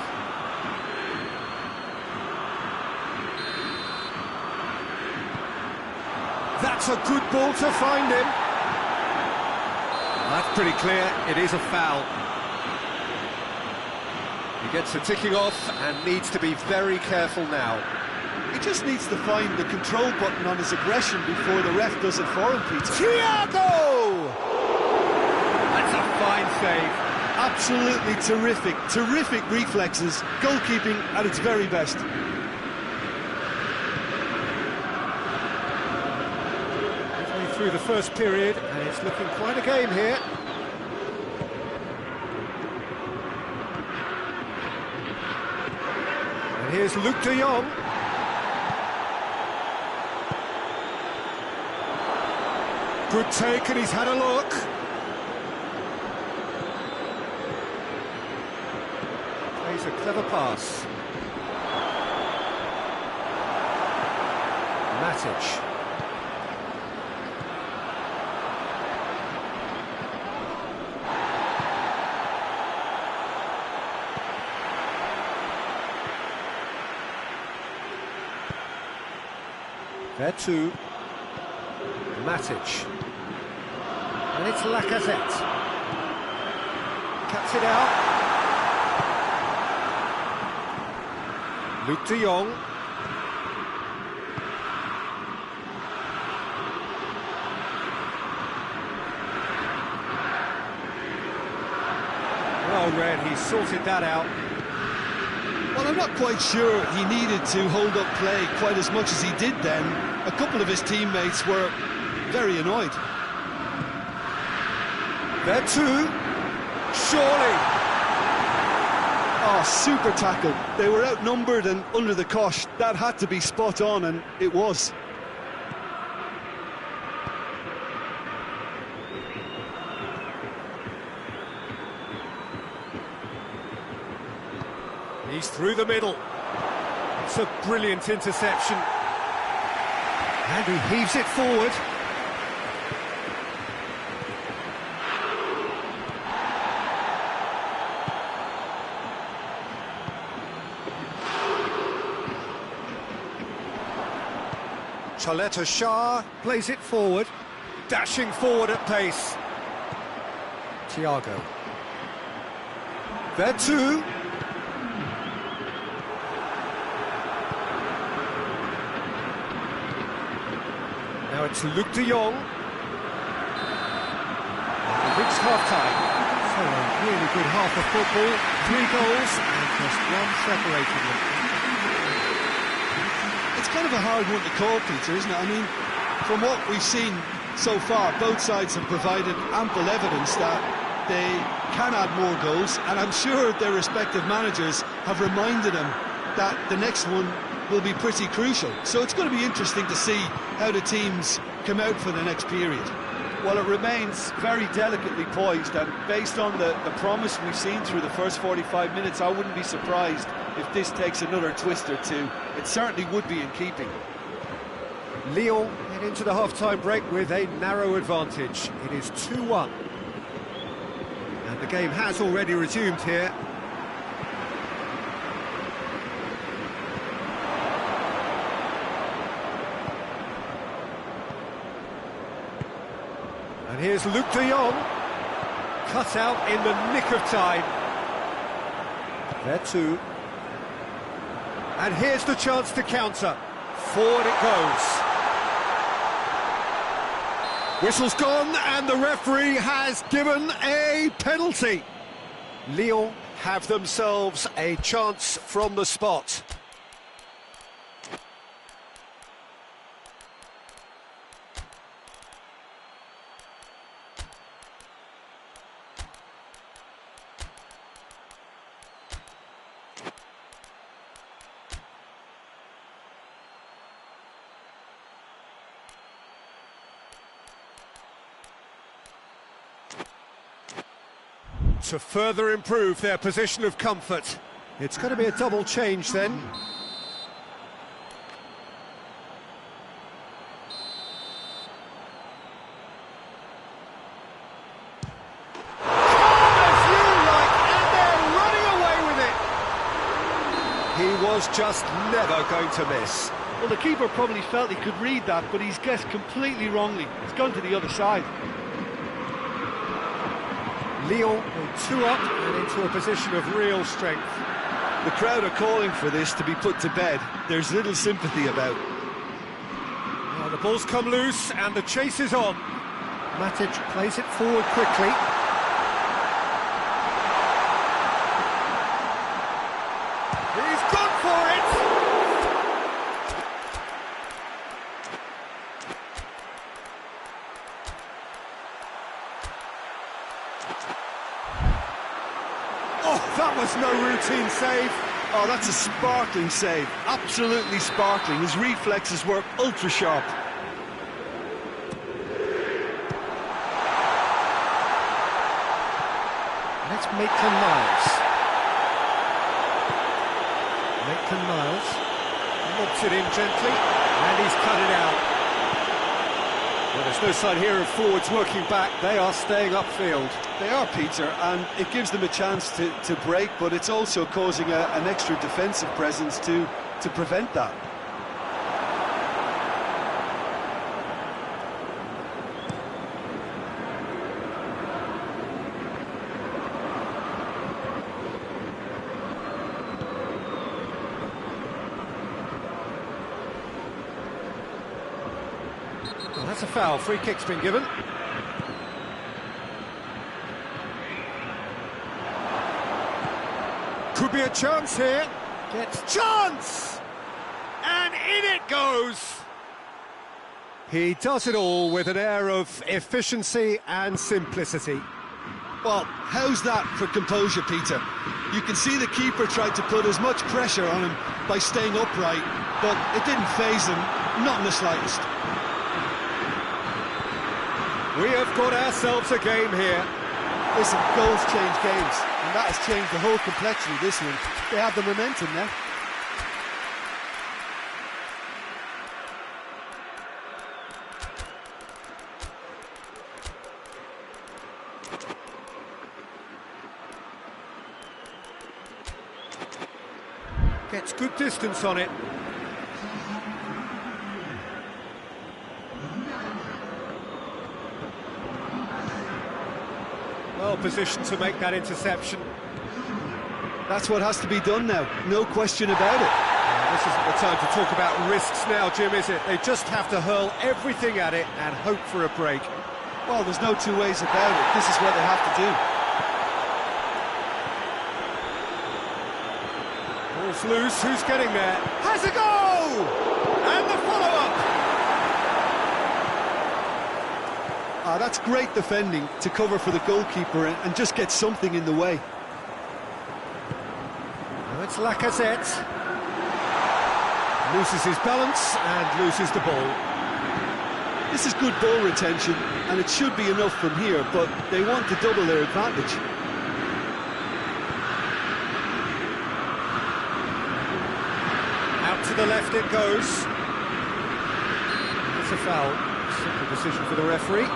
That's a good ball to find him. That's pretty clear, it is a foul. He gets the ticking off and needs to be very careful now. He just needs to find the control button on his aggression before the ref does it for him, Peter. Thiago! That's a fine save. Absolutely terrific, terrific reflexes. Goalkeeping at its very best. Midway through the first period, and it's looking quite a game here. And here's Luuk de Jong. Good take, and he's had a look. Plays a clever pass. Matic. There too. Matic. And it's Lacazette. Cuts it out. Luuk de Jong. Well read, he sorted that out. Well, I'm not quite sure he needed to hold up play quite as much as he did then. A couple of his teammates were very annoyed. There too, surely. Oh, super tackle. They were outnumbered and under the cosh. That had to be spot on, and it was. He's through the middle. It's a brilliant interception. And he heaves it forward. Chaleta Shah plays it forward, dashing forward at pace. Thiago. Vertu. Now it's Luc de Jong. And we've reached half-time. So a really good half of football. 3 goals and just one separated them. It's kind of a hard one to call, Peter, isn't it? I mean, from what we've seen so far, both sides have provided ample evidence that they can add more goals, and I'm sure their respective managers have reminded them that the next one will be pretty crucial. So it's going to be interesting to see how the teams come out for the next period. Well, it remains very delicately poised, and based on the promise we've seen through the first 45 minutes, I wouldn't be surprised if this takes another twist or two. It certainly would be in keeping. Lyon head into the half-time break with a narrow advantage. It is 2-1. And the game has already resumed here. And here's Luc de Jong, cut out in the nick of time. Vertu. And here's the chance to counter. Forward it goes. Whistle's gone, and the referee has given a penalty. Lyon have themselves a chance from the spot. To further improve their position of comfort. It's going to be a double change then. He was just never going to miss. Well, the keeper probably felt he could read that, but he's guessed completely wrongly. He's gone to the other side. Lyon go 2 up and into a position of real strength. The crowd are calling for this to be put to bed. There's little sympathy about. Now the ball's come loose and the chase is on. Matic plays it forward quickly. He's gone for it! Oh, that was no routine save. Oh, that's a sparkling save. Absolutely sparkling. His reflexes were ultra sharp. That's Maitland-Niles. Maitland-Niles lobs it in gently, and he's cut it out. Well, there's no sign here of forwards working back. They are staying upfield. They are, Peter, and it gives them a chance to break, but it's also causing an extra defensive presence to prevent that. Well, that's a foul. Free kick's been given. Could be a chance here. Gets chance! And in it goes! He does it all with an air of efficiency and simplicity. Well, how's that for composure, Peter? You can see the keeper tried to put as much pressure on him by staying upright, but it didn't faze him, not in the slightest. We have got ourselves a game here. Listen, goals change games, and that has changed the whole complexion of this one. They have the momentum now. Gets good distance on it. Well positioned to make that interception. That's what has to be done now, no question about it. This isn't the time to talk about risks now, Jim, is it? They just have to hurl everything at it and hope for a break. Well, there's no two ways about it. This is what they have to do. Ball's loose, who's getting there? Has a go! And the follow-up! That's great defending to cover for the goalkeeper and just get something in the way. Now it's Lacazette. Loses his balance and loses the ball. This is good ball retention, and it should be enough from here, but they want to double their advantage. Out to the left it goes. It's a foul. Simple decision for the referee.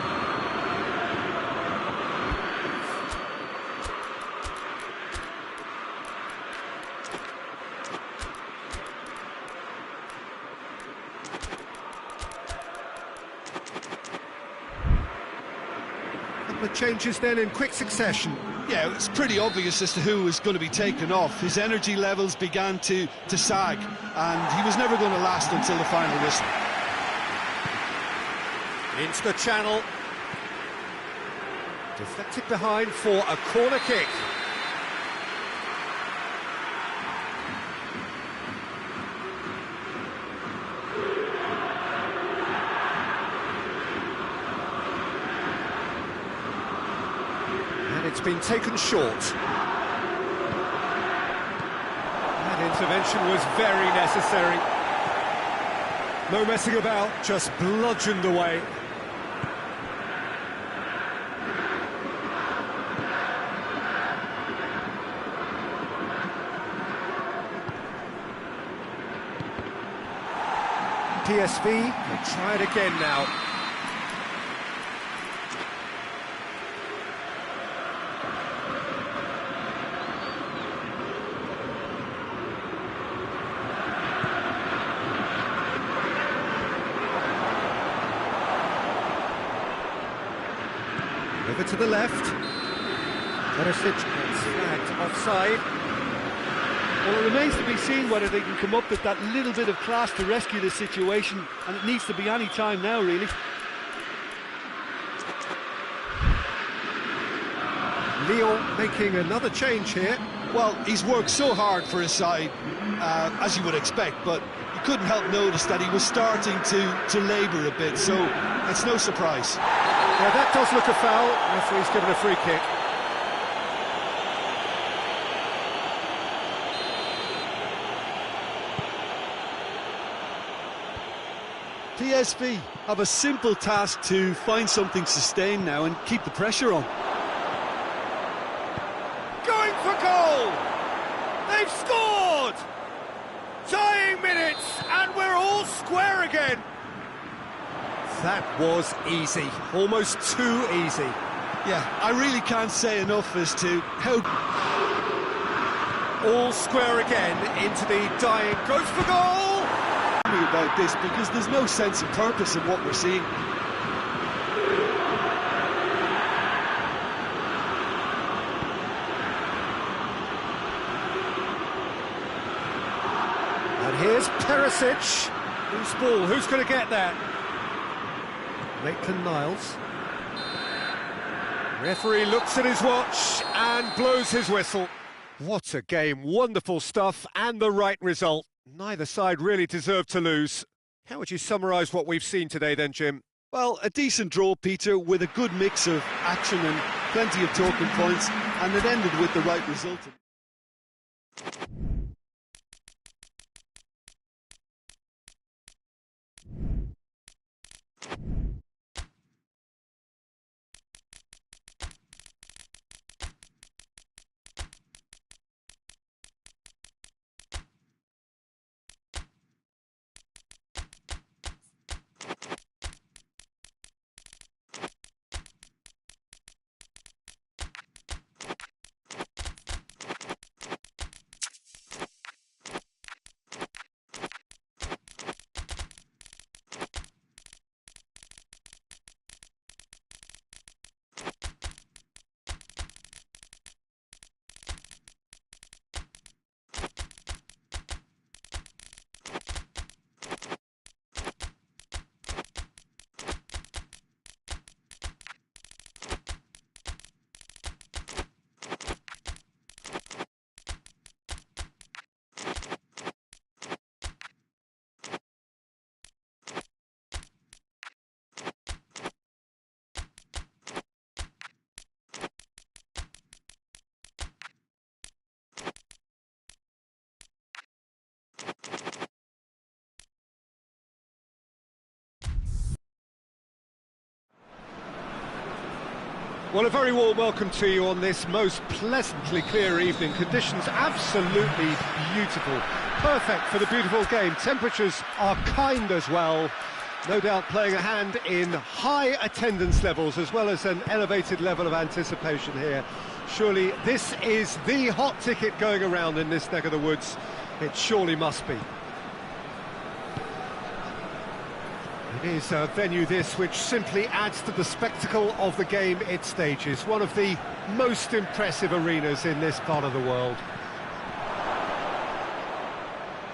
The changes then in quick succession. Yeah, it's pretty obvious as to who was going to be taken off. His energy levels began to sag, and he was never going to last until the final whistle. Into the channel. Deflected behind for a corner kick. It's been taken short. That intervention was very necessary. No messing about, just bludgeoned away. PSV will try it again now. Over to the left. Perisic gets flagged offside. Well, it remains to be seen whether they can come up with that little bit of class to rescue the situation, and it needs to be any time now, really. Lyon making another change here. Well, he's worked so hard for his side, as you would expect, but you couldn't help notice that he was starting to labour a bit, so it's no surprise. Yeah, that does look a foul. Referee's given a free kick. PSV have a simple task to find something sustained now and keep the pressure on. Going for goal! They've scored! Dying minutes, and we're all square again. That was easy, almost too easy. Yeah, I really can't say enough as to how... All square again into the dying, goes for goal! ...about this, because there's no sense of purpose in what we're seeing. And here's Perisic. Loose ball, who's going to get that? Maitland-Niles. Referee looks at his watch and blows his whistle. What a game, wonderful stuff and the right result. Neither side really deserved to lose. How would you summarise what we've seen today then, Jim? Well, a decent draw, Peter, with a good mix of action and plenty of talking points, and it ended with the right result. Well, a very warm welcome to you on this most pleasantly clear evening. Conditions absolutely beautiful. Perfect for the beautiful game. Temperatures are kind as well. No doubt playing a hand in high attendance levels as well as an elevated level of anticipation here. Surely this is the hot ticket going around in this neck of the woods. It surely must be. It is a venue this which simply adds to the spectacle of the game it stages. One of the most impressive arenas in this part of the world.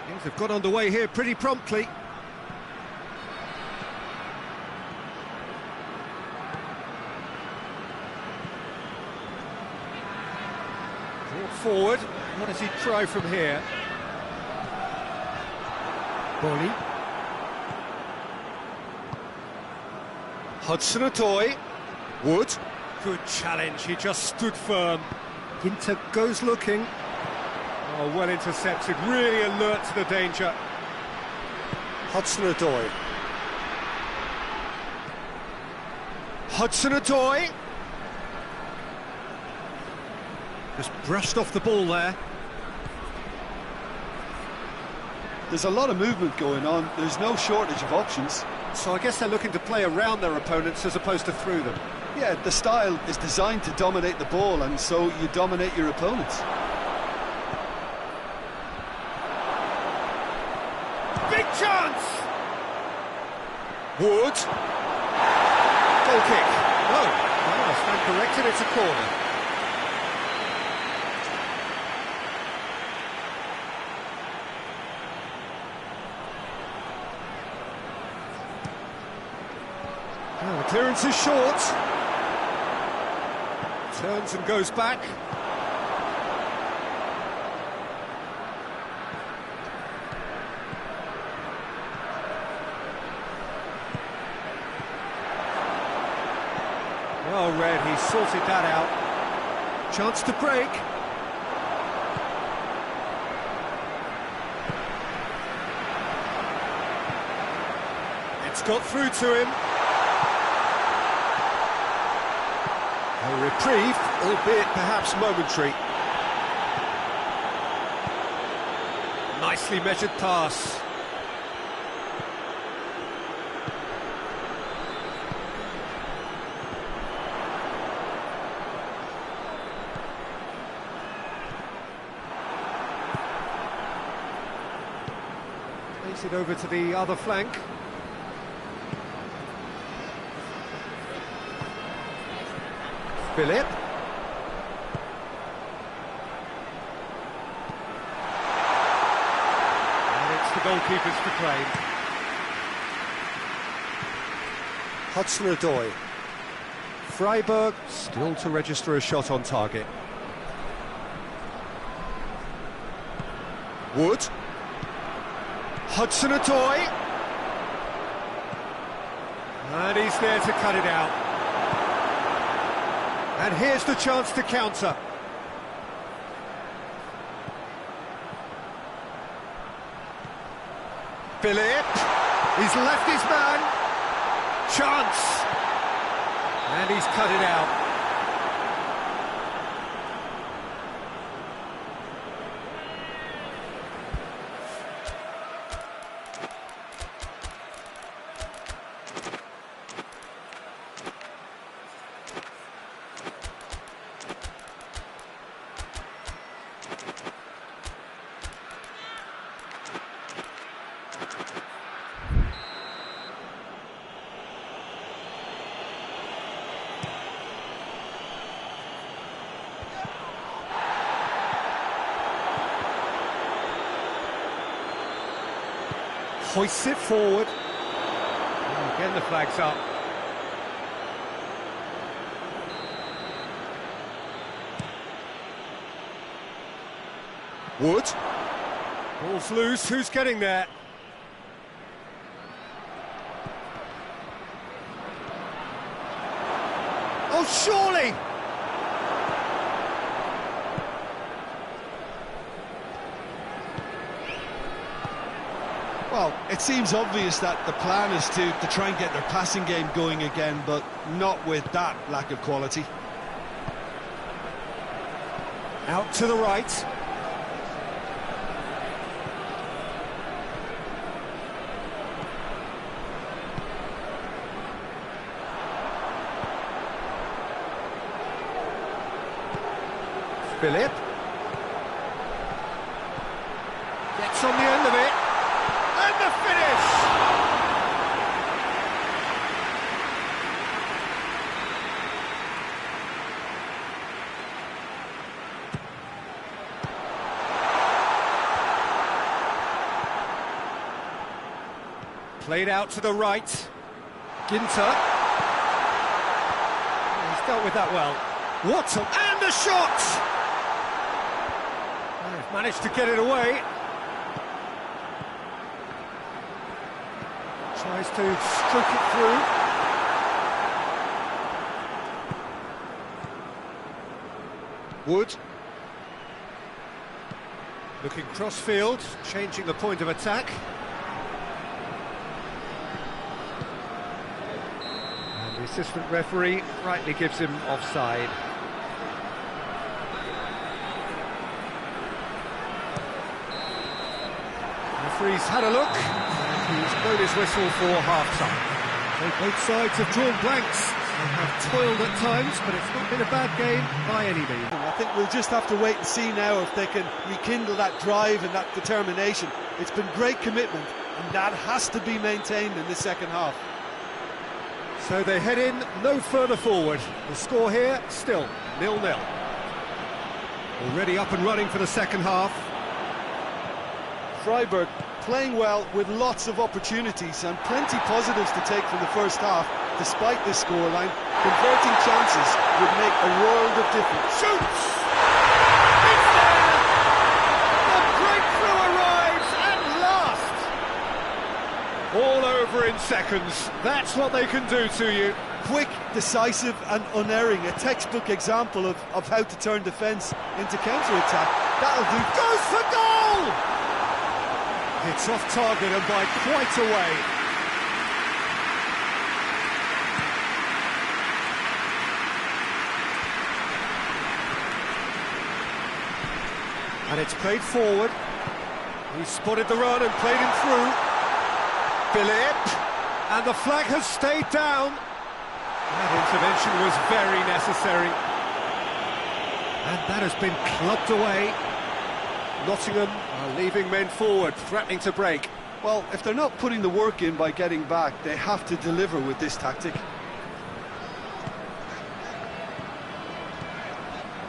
Things have got underway here pretty promptly. Brought forward. What does he try from here? Bolly. Hudson-Odoi. Wood. Good challenge, he just stood firm. Ginter goes looking. Oh, well intercepted, really alert to the danger. Hudson-Odoi. Hudson-Odoi. Just brushed off the ball there. There's a lot of movement going on, there's no shortage of options. So I guess they're looking to play around their opponents as opposed to through them. Yeah, the style is designed to dominate the ball, and so you dominate your opponents. Big chance! Wood. Goal kick. No, I stand corrected, it's a corner. Oh, the clearance is short. Turns and goes back. Well read, he sorted that out. Chance to break. It's got through to him. A reprieve, albeit perhaps momentary. Nicely measured pass. Plays it over to the other flank. Philip. And it's the goalkeepers to claim. Hudson-Odoi. Freiburg still to register a shot on target. Wood. Hudson-Odoi. And he's there to cut it out. And here's the chance to counter. Philip, he's left his man. Chance. And he's cut it out. Hoists it forward. Oh, again the flag's up. Wood. Ball's loose, who's getting there? Oh, surely! Well, it seems obvious that the plan is to try and get their passing game going again, but not with that lack of quality. Out to the right. Philip. Gets on the end of it. And the finish! Played out to the right. Ginter. He's dealt with that well. Watson, and the shot! They've managed to get it away. Tries to stroke it through. Wood. Looking cross-field, changing the point of attack. And the assistant referee rightly gives him offside. Referee's had a look, and he's blown his whistle for half-time. So both sides have drawn blanks. They have toiled at times, but it's not been a bad game by any means. I think we'll just have to wait and see now if they can rekindle that drive and that determination. It's been great commitment, and that has to be maintained in the second half. So they head in no further forward. The score here, still 0-0. Already up and running for the second half. Freiburg playing well with lots of opportunities and plenty positives to take from the first half, despite this scoreline. Converting chances would make a world of difference. Shoots! It's there! The breakthrough arrives at last! All over in seconds. That's what they can do to you. Quick, decisive and unerring. A textbook example of how to turn defence into counter-attack. That'll do. Goes for goal! It's off target and by quite a way. And it's played forward. He spotted the run and played him through. Philip, and the flag has stayed down. That intervention was very necessary. And that has been clubbed away. Nottingham are leaving men forward, threatening to break. Well, if they're not putting the work in by getting back, they have to deliver with this tactic.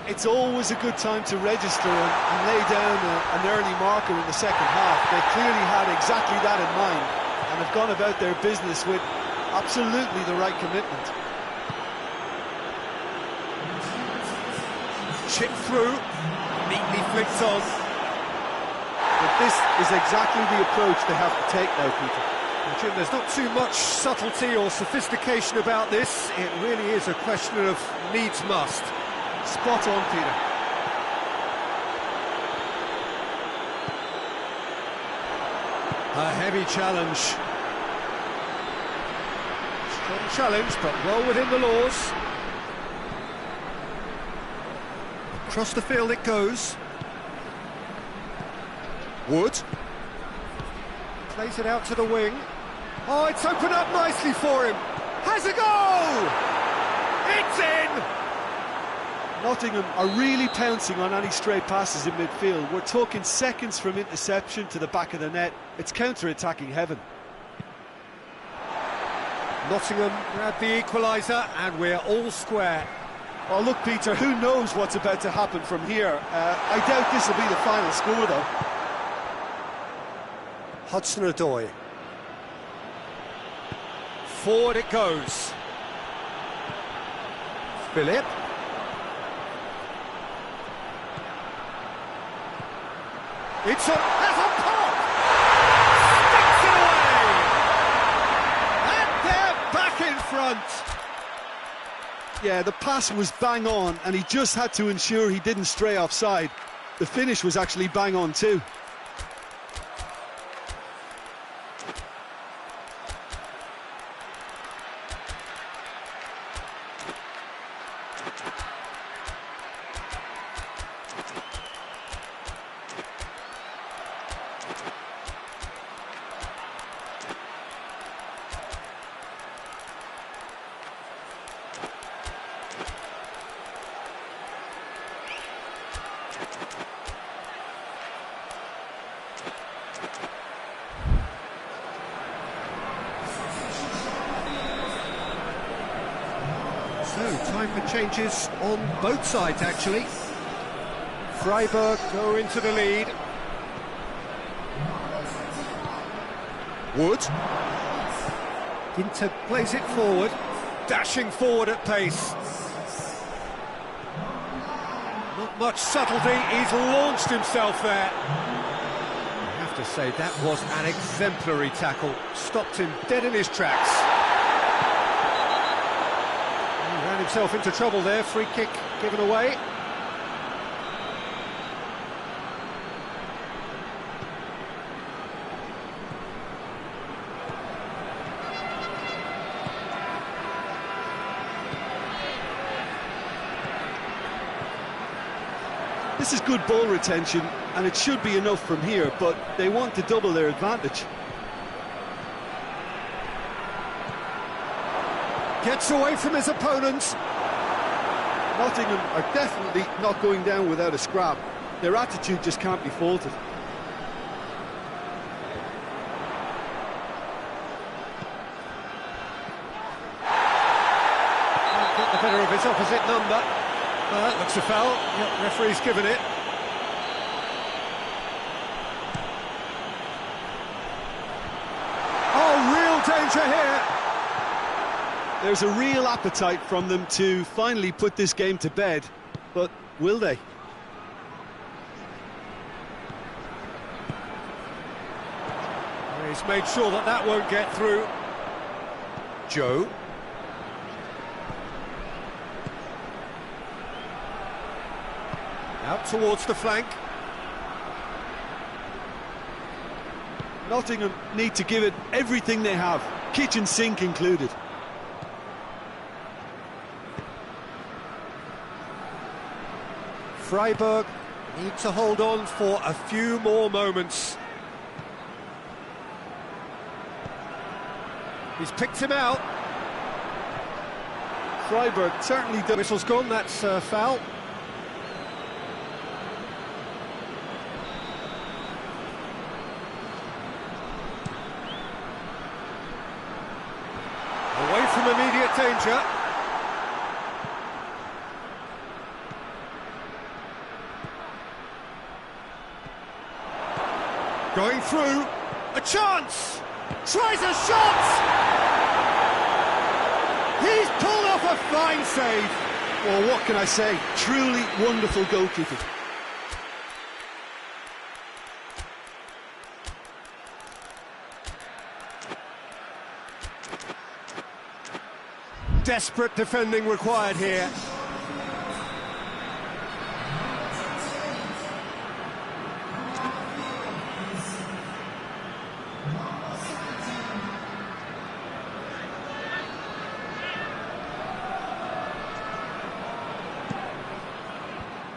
It's always a good time to register and lay down an early marker in the second half. They clearly had exactly that in mind and have gone about their business with absolutely the right commitment. Chip through, neatly flicked on. But this is exactly the approach they have to take now, Peter. Well, Jim, there's not too much subtlety or sophistication about this. It really is a question of needs must. Spot on, Peter. A heavy challenge. Strong challenge, but well within the laws. Across the field it goes. Wood. Plays it out to the wing. Oh, it's opened up nicely for him. Has a goal! It's in! Nottingham are really pouncing on any stray passes in midfield. We're talking seconds from interception to the back of the net. It's counter-attacking heaven. Nottingham grab the equaliser and we're all square. Oh, look, Peter, who knows what's about to happen from here? I doubt this will be the final score, though. Hudson-Odoi. Forward it goes. Philip. It's a... Has a pop! Sticks it away! And they're back in front! Yeah, the pass was bang on, and he just had to ensure he didn't stray offside. The finish was actually bang on too. So, time for changes on both sides, actually. Freiburg go into the lead. Wood. Ginter plays it forward, dashing forward at pace. Not much subtlety, he's launched himself there. I have to say, that was an exemplary tackle. Stopped him dead in his tracks. He ran himself into trouble there, free kick given away. This is good ball retention, and it should be enough from here, but they want to double their advantage. Gets away from his opponents. Nottingham are definitely not going down without a scrap. Their attitude just can't be faulted. Can't get the better of his opposite number. That looks a foul. Yep, referee's given it. Oh, real danger here. There's a real appetite from them to finally put this game to bed, but will they? He's made sure that that won't get through. Joe. Out towards the flank. Nottingham need to give it everything they have, kitchen sink included. Freiburg need to hold on for a few more moments. He's picked him out. Freiburg certainly does. Whistle's gone, that's a foul. Away from immediate danger. Going through, a chance! Tries a shot! He's pulled off a fine save. Well, what can I say? Truly wonderful goalkeeping. Desperate defending required here.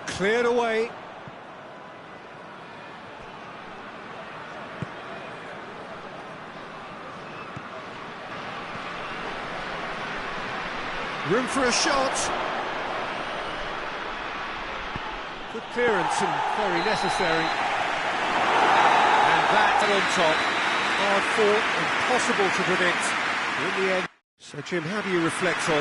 Cleared away. Room for a shot. Good clearance and very necessary. And that on top. Hard fought, impossible to predict. In the end. So Jim, how do you reflect on